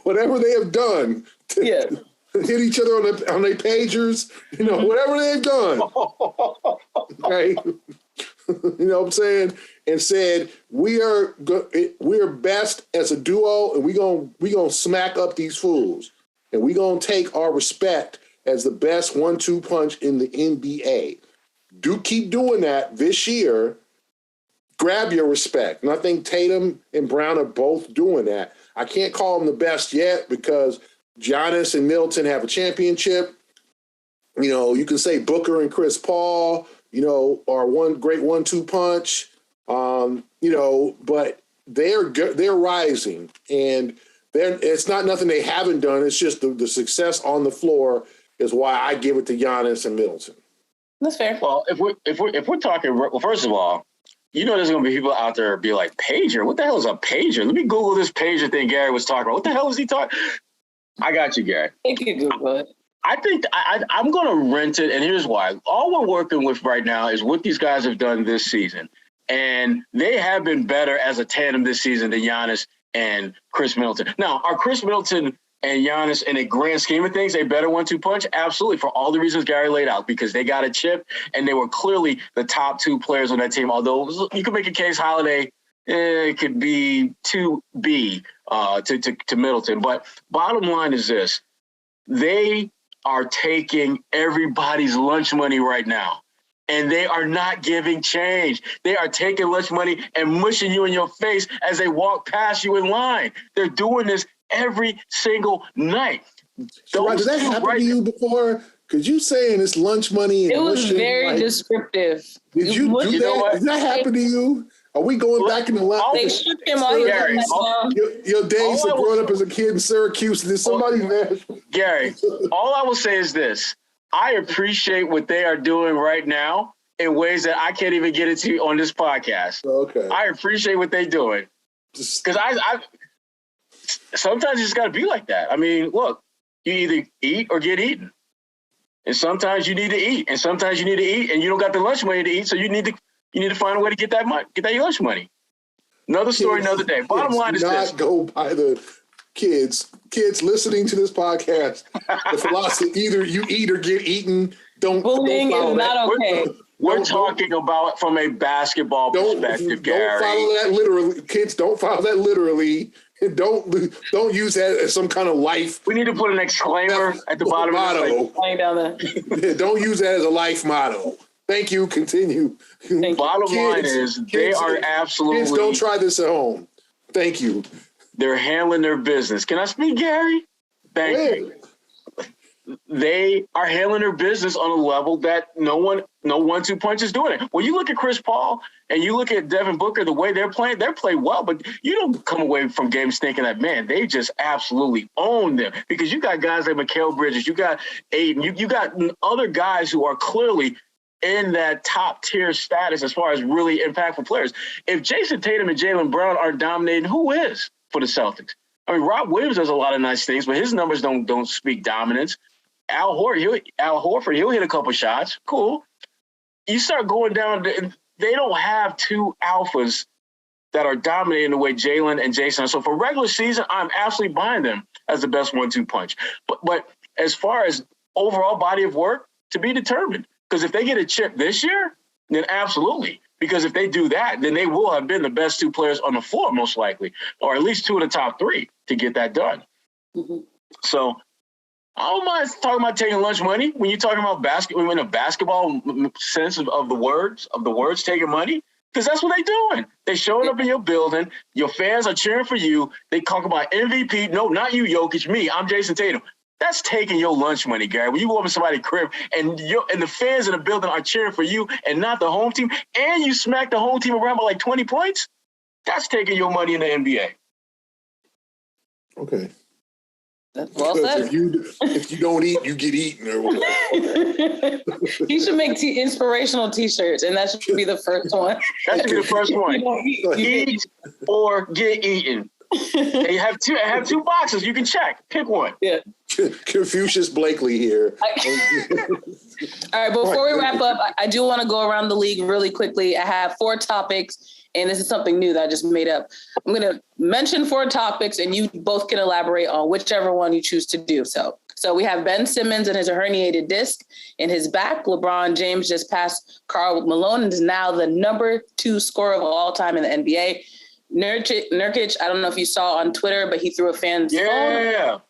Whatever they have done. Yeah. Hit each other on their pagers, whatever they've done. Okay. You know what I'm saying? And said, we are best as a duo, and we gonna smack up these fools. And we gonna take our respect as the best 1-2 punch in the NBA. Do keep doing that this year. Grab your respect. And I think Tatum and Brown are both doing that. I can't call them the best yet because Giannis and Middleton have a championship. You can say Booker and Chris Paul, are one great 1-2 punch. But they're rising, and it's not nothing they haven't done. It's just the success on the floor is why I give it to Giannis and Middleton. That's fair. Well, if we're talking, well, first of all, there's going to be people out there be like, pager? What the hell is a pager? Let me Google this pager thing Gary was talking about. What the hell is he talking? I got you, Gary. Thank you, Google it. I think I'm going to rent it, and here's why. All we're working with right now is what these guys have done this season. And they have been better as a tandem this season than Giannis and Chris Middleton. Now, are Chris Middleton and Giannis, in a grand scheme of things, a better 1-2 punch? Absolutely, for all the reasons Gary laid out, because they got a chip, and they were clearly the top two players on that team. Although you could make a case Holiday could be 2B to Middleton. But bottom line is this. They are taking everybody's lunch money right now, and they are not giving change. They are taking lunch money and mushing you in your face as they walk past you in line. They're doing this every single night. Did that happen to you before? Because you saying it's lunch money. And it was very descriptive. Did you do that? Did that happen to you? Are we going back in the lab? They shook him all your days of growing up as a kid in Syracuse. Did somebody there? Gary, all I will say is this. I appreciate what they are doing right now in ways that I can't even get into on this podcast. Okay. I appreciate what they're doing. Because I sometimes it's got to be like that. I mean, look, you either eat or get eaten. And sometimes you need to eat. And sometimes you need to eat and you don't got the lunch money to eat. So you need to find a way to get that lunch money. Another story, another day. Bottom line is this. Not go by the kids listening to this podcast. The philosophy, either you eat or get eaten. Bullying is not okay. We're talking about from a basketball perspective, Gary. Don't follow that literally. Kids, don't follow that literally. Don't use that as some kind of life. We need to put an exclaimer at the bottom motto. Of the Don't use that as a life motto. Thank you. Continue. Bottom line is they are absolutely. Kids, don't try this at home. Thank you. They're handling their business. Can I speak, Gary? Thank you. They are handling their business on a level that no 1-2 punch is doing it. When you look at Chris Paul and you look at Devin Booker, the way they're playing well, but you don't come away from games thinking that, man, they just absolutely own them, because you got guys like Mikal Bridges, you got Aiden, you got other guys who are clearly in that top tier status as far as really impactful players. If Jayson Tatum and Jaylen Brown aren't dominating, who is for the Celtics? I mean, Rob Williams does a lot of nice things, but his numbers don't speak dominance. Al Horford, he'll hit a couple shots. Cool. you start going down, they don't have two alphas that are dominating the way Jaylen and Jayson are. So for regular season, I'm absolutely buying them as the best 1-2 punch. But as far as overall body of work, to be determined. Because if they get a chip this year, then absolutely. Because if they do that, then they will have been the best two players on the floor, most likely, or at least two of the top three to get that done. Mm-hmm. So I don't mind talking about taking lunch money when you're talking about basketball in a basketball sense of the words taking money. Because that's what they're doing. They showing up in your building. Your fans are cheering for you. They talk about MVP. No, not you, Jokic. Me. I'm Jayson Tatum. That's taking your lunch money, Gary. When you go up to somebody's crib and the fans in the building are cheering for you and not the home team, and you smack the home team around by like 20 points, that's taking your money in the NBA. Okay. Well said. If you don't eat, you get eaten. Or whatever. You should make inspirational T-shirts, and that should be the first one. That should be the first one. Eat or get eaten. And you have two boxes. You can check. Pick one. Yeah. Confucius Blakely here. All right. Before we wrap up, I do want to go around the league really quickly. I have 4 topics. And this is something new that I just made up. I'm going to mention 4 topics, and you both can elaborate on whichever one you choose to do. So we have Ben Simmons and his herniated disc in his back. LeBron James just passed Karl Malone and is now the number 2 scorer of all time in the NBA. Nurkic, I don't know if you saw on Twitter, but he threw a fan's phone.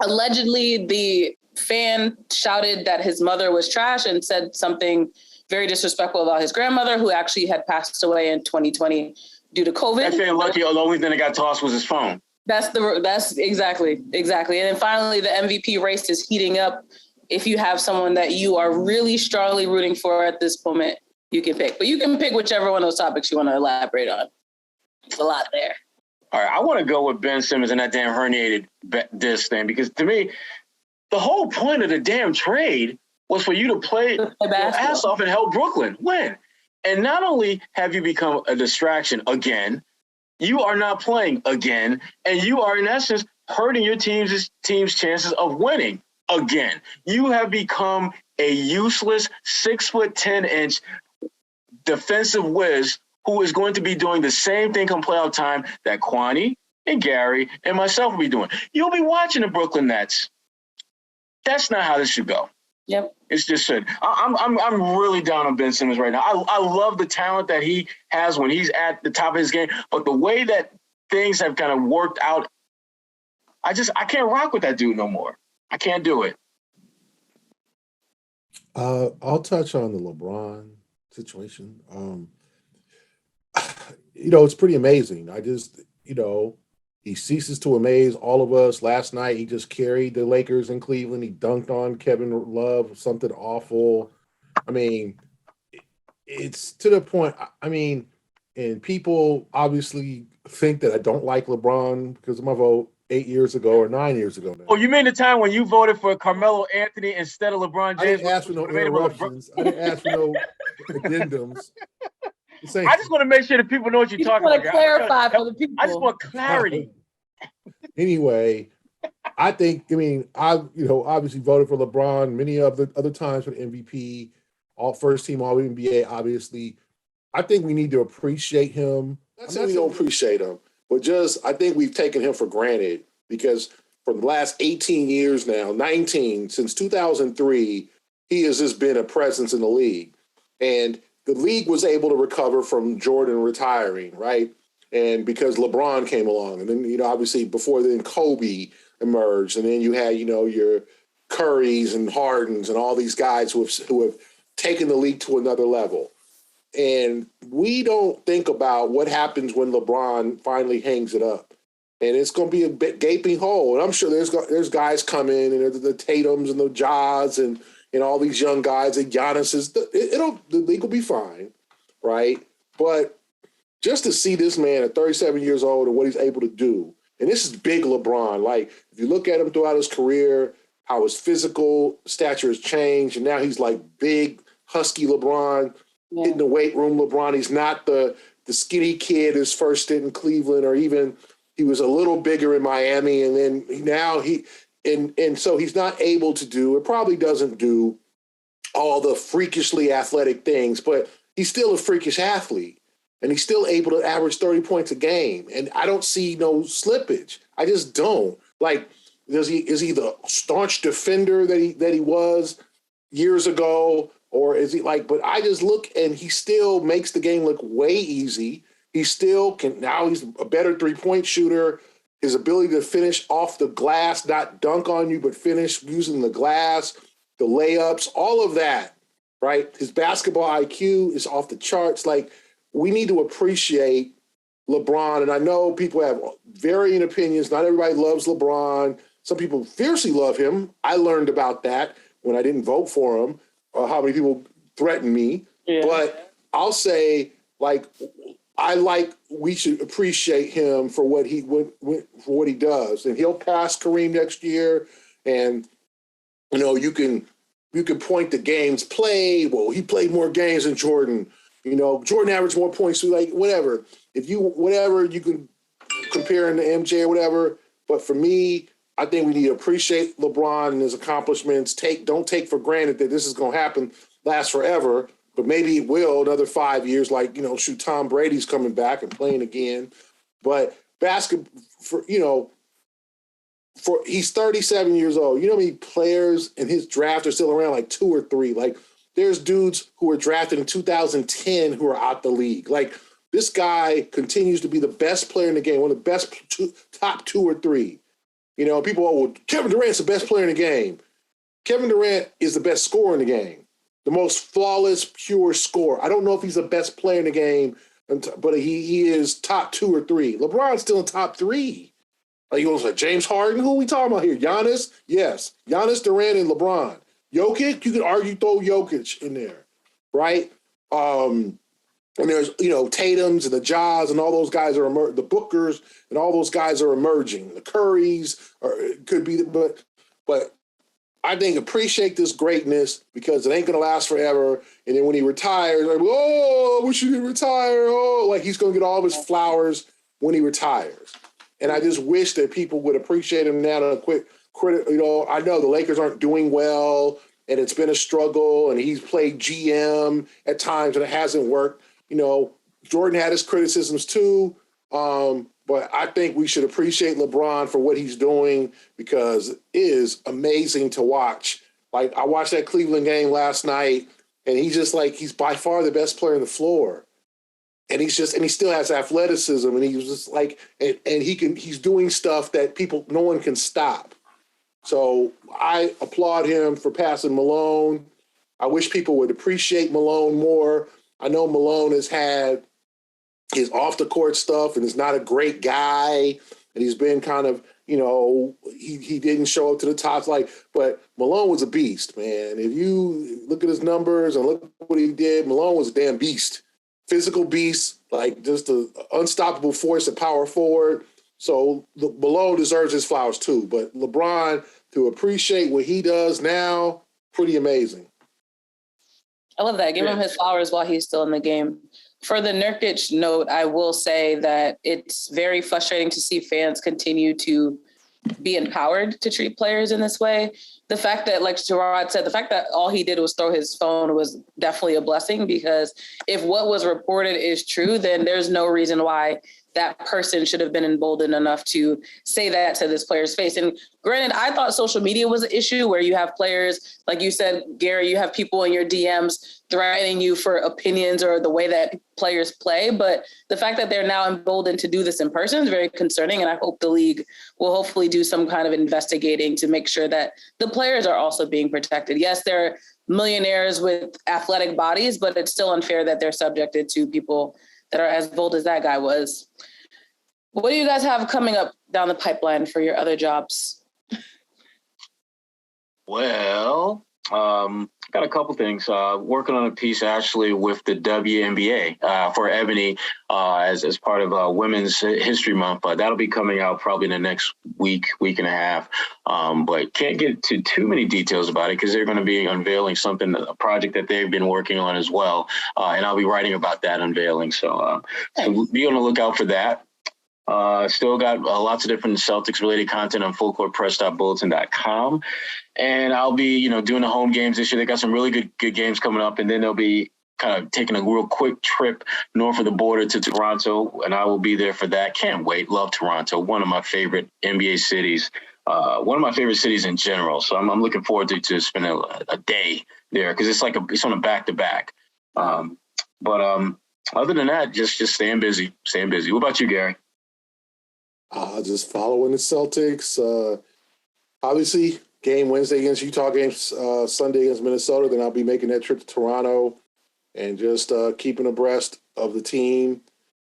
Allegedly, the fan shouted that his mother was trash and said something very disrespectful about his grandmother, who actually had passed away in 2020 due to COVID. That fan lucky, the only thing that got tossed was his phone. That's exactly. And then finally, the MVP race is heating up. If you have someone that you are really strongly rooting for at this moment, you can pick. But you can pick whichever one of those topics you want to elaborate on. It's a lot there. All right, I want to go with Ben Simmons and that damn herniated disc thing, because to me, the whole point of the damn trade was for you to play your ass off and help Brooklyn win. And not only have you become a distraction again, you are not playing again, and you are in essence hurting your team's chances of winning again. You have become a useless 6'10" defensive whiz who is going to be doing the same thing come playoff time that Kwani and Gary and myself will be doing. You'll be watching the Brooklyn Nets. That's not how this should go. Yep. It's just said. I'm really down on Ben Simmons right now. I love the talent that he has when he's at the top of his game, but the way that things have kind of worked out, I can't rock with that dude no more. I can't do it. I'll touch on the LeBron situation. It's pretty amazing. He ceases to amaze all of us. Last night, he just carried the Lakers in Cleveland. He dunked on Kevin Love, something awful. I mean, it's to the point. And people obviously think that I don't like LeBron because of my vote 8 years ago or 9 years ago now. Oh, you mean the time when you voted for Carmelo Anthony instead of LeBron James? I didn't ask for no interruptions. I didn't ask for no addendums. I just want to make sure that people know what you're talking about. I just want to clarify for the people. I just want clarity. Anyway, I think, I obviously voted for LeBron many of the other times for the MVP, all first team, all NBA, obviously. I think we need to appreciate him. Not saying we don't appreciate him, but just I think we've taken him for granted because for the last 18 years now, 19, since 2003, he has just been a presence in the league. And the league was able to recover from Jordan retiring, right? And because LeBron came along. And then, obviously before then Kobe emerged. And then you had, your Currys and Hardens and all these guys who have taken the league to another level. And we don't think about what happens when LeBron finally hangs it up. And it's going to be a big gaping hole. And I'm sure there's guys coming, and there's the Tatums and the Jaws and all these young guys, and Giannis the league will be fine, right? But just to see this man at 37 years old and what he's able to do, and this is big LeBron. Like, if you look at him throughout his career, how his physical stature has changed, and now he's like big, husky LeBron, hitting the weight room LeBron. He's not the skinny kid his first stint in Cleveland, or even he was a little bigger in Miami, and then now so he's not able to do, it probably doesn't do all the freakishly athletic things, but he's still a freakish athlete. And he's still able to average 30 points a game. And I don't see no slippage. I just don't. Like, is he the staunch defender that he was years ago? Or is he like, but I just look and he still makes the game look way easy. He still can, now he's a better 3-point shooter. His ability to finish off the glass, not dunk on you, but finish using the glass, the layups, all of that, right? His basketball IQ is off the charts. Like, we need to appreciate LeBron. And I know people have varying opinions. Not everybody loves LeBron. Some people fiercely love him. I learned about that when I didn't vote for him, or how many people threatened me. Yeah. But I'll say, like, we should appreciate him for what he does. And he'll pass Kareem next year. And, you know, you can point to games played. Well, he played more games than Jordan. You know, Jordan averaged more points, so like whatever. You can compare him to MJ or whatever. But for me, I think we need to appreciate LeBron and his accomplishments. Don't take for granted that this is going to happen, last forever. But maybe it will another 5 years. Like, you know, Tom Brady's coming back and playing again. But basketball, he's 37 years old. You know how many players in his draft are still around, like 2 or 3? Like, there's dudes who were drafted in 2010 who are out the league. Like, this guy continues to be the best player in the game, one of the best top 2 or 3. You know, people, Kevin Durant's the best player in the game. Kevin Durant is the best scorer in the game, the most flawless, pure scorer. I don't know if he's the best player in the game, but he is top 2 or 3. LeBron's still in top 3. Like, you like James Harden? Who are we talking about here? Giannis? Yes. Giannis, Durant, and LeBron. Jokic, you could argue throw Jokic in there, right? And there's, you know, Tatum's and the Jaws and all those guys are the Bookers and all those guys are emerging. The Currys could be, but I think appreciate this greatness because it ain't gonna last forever. And then when he retires, like, oh, I wish he didn't retire. Oh, like he's gonna get all of his flowers when he retires. And I just wish that people would appreciate him now. To quick credit, you know, I know the Lakers aren't doing well, and it's been a struggle, and he's played GM at times, and it hasn't worked. You know, Jordan had his criticisms too, but I think we should appreciate LeBron for what he's doing because it is amazing to watch. Like, I watched that Cleveland game last night, and he's by far the best player on the floor. And he still has athleticism, and he was just like, and he's doing stuff that no one can stop. So I applaud him for passing Malone. I wish people would appreciate Malone more. I know Malone has had his off-the-court stuff and is not a great guy, and he's been kind of, you know, he didn't show up to the top. But Malone was a beast, man. If you look at his numbers and look at what he did, Malone was a damn beast. Physical beast, like just an unstoppable force at power forward. So Malone deserves his flowers too. But LeBron, to appreciate what he does now, pretty amazing. I love that. Give him his flowers while he's still in the game. For the Nurkic note, I will say that it's very frustrating to see fans continue to be empowered to treat players in this way. The fact that, like Sherrod said, the fact that all he did was throw his phone was definitely a blessing, because if what was reported is true, then there's no reason why that person should have been emboldened enough to say that to this player's face. And granted, I thought social media was an issue where you have players, like you said, Gary, you have people in your DMs threatening you for opinions or the way that players play. But the fact that they're now emboldened to do this in person is very concerning. And I hope the league will hopefully do some kind of investigating to make sure that the players are also being protected. Yes, they're millionaires with athletic bodies, but it's still unfair that they're subjected to people that are as bold as that guy was. What do you guys have coming up down the pipeline for your other jobs? Well, got a couple things. Working on a piece actually with the WNBA for Ebony as part of Women's History Month. That'll be coming out probably in the next week and a half. But can't get to too many details about it because they're going to be unveiling a project that they've been working on as well. And I'll be writing about that unveiling. So be on the lookout for that. Still got lots of different Celtics-related content on fullcourtpress.bulletin.com. And I'll be, doing the home games this year. They got some really good games coming up, and then they'll be kind of taking a real quick trip north of the border to Toronto, and I will be there for that. Can't wait. Love Toronto. One of my favorite NBA cities. One of my favorite cities in general. So I'm looking forward to spending a day there because it's on a back-to-back. But other than that, just staying busy. What about you, Gary? Just following the Celtics. Obviously, game Wednesday against Utah, game Sunday against Minnesota. Then I'll be making that trip to Toronto and just keeping abreast of the team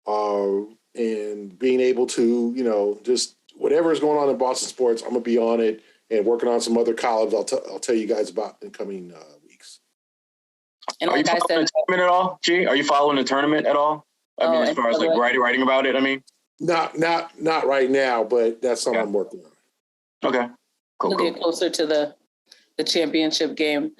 and being able to, just whatever is going on in Boston sports, I'm going to be on it and working on some other columns I'll tell you guys about in coming weeks. And are you following the tournament at all, G? Are you following the tournament at all? As far as writing about it, Not right now, but that's something I'm working on. Okay. Cool. We'll get closer to the championship game.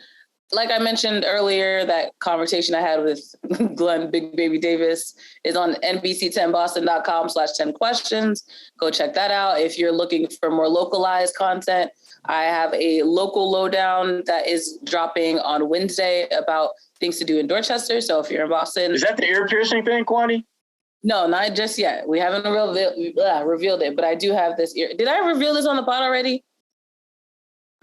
Like I mentioned earlier, that conversation I had with Glenn Big Baby Davis is on NBC10Boston.com/10 questions. Go check that out. If you're looking for more localized content, I have a local lowdown that is dropping on Wednesday about things to do in Dorchester. So if you're in Boston. Is that the ear piercing thing, Kwani? No, not just yet. We haven't revealed it, but I do have this ear. Did I reveal this on the pod already?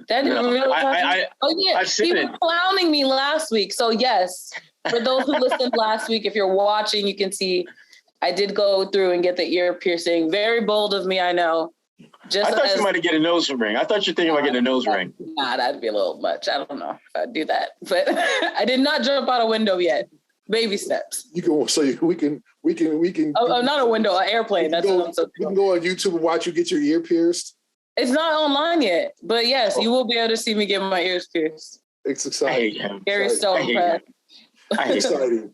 That didn't reveal it. I've seen it. He was clowning me last week. So yes, for those who listened last week, if you're watching, you can see I did go through and get the ear piercing. Very bold of me, I know. I thought you might get a nose ring. I thought you were thinking about getting a nose ring. Nah, that'd be a little much. I don't know if I'd do that, but I did not jump out a window yet. Baby steps. We can. Oh, not a window, an airplane. That's what I'm so. We can go on YouTube and watch you get your ear pierced. It's not online yet, but yes, you will be able to see me get my ears pierced. It's exciting. Gary's so impressed. Exciting.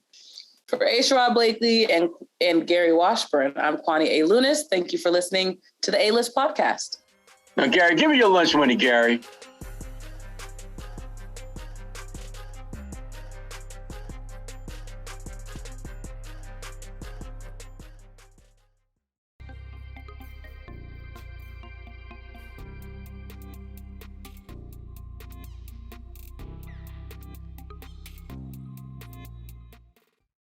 For Sherrod Blakely and Gary Washburn, I'm Kwani A. Lunis. Thank you for listening to the A-List podcast. Now, Gary, give me your lunch money, Gary.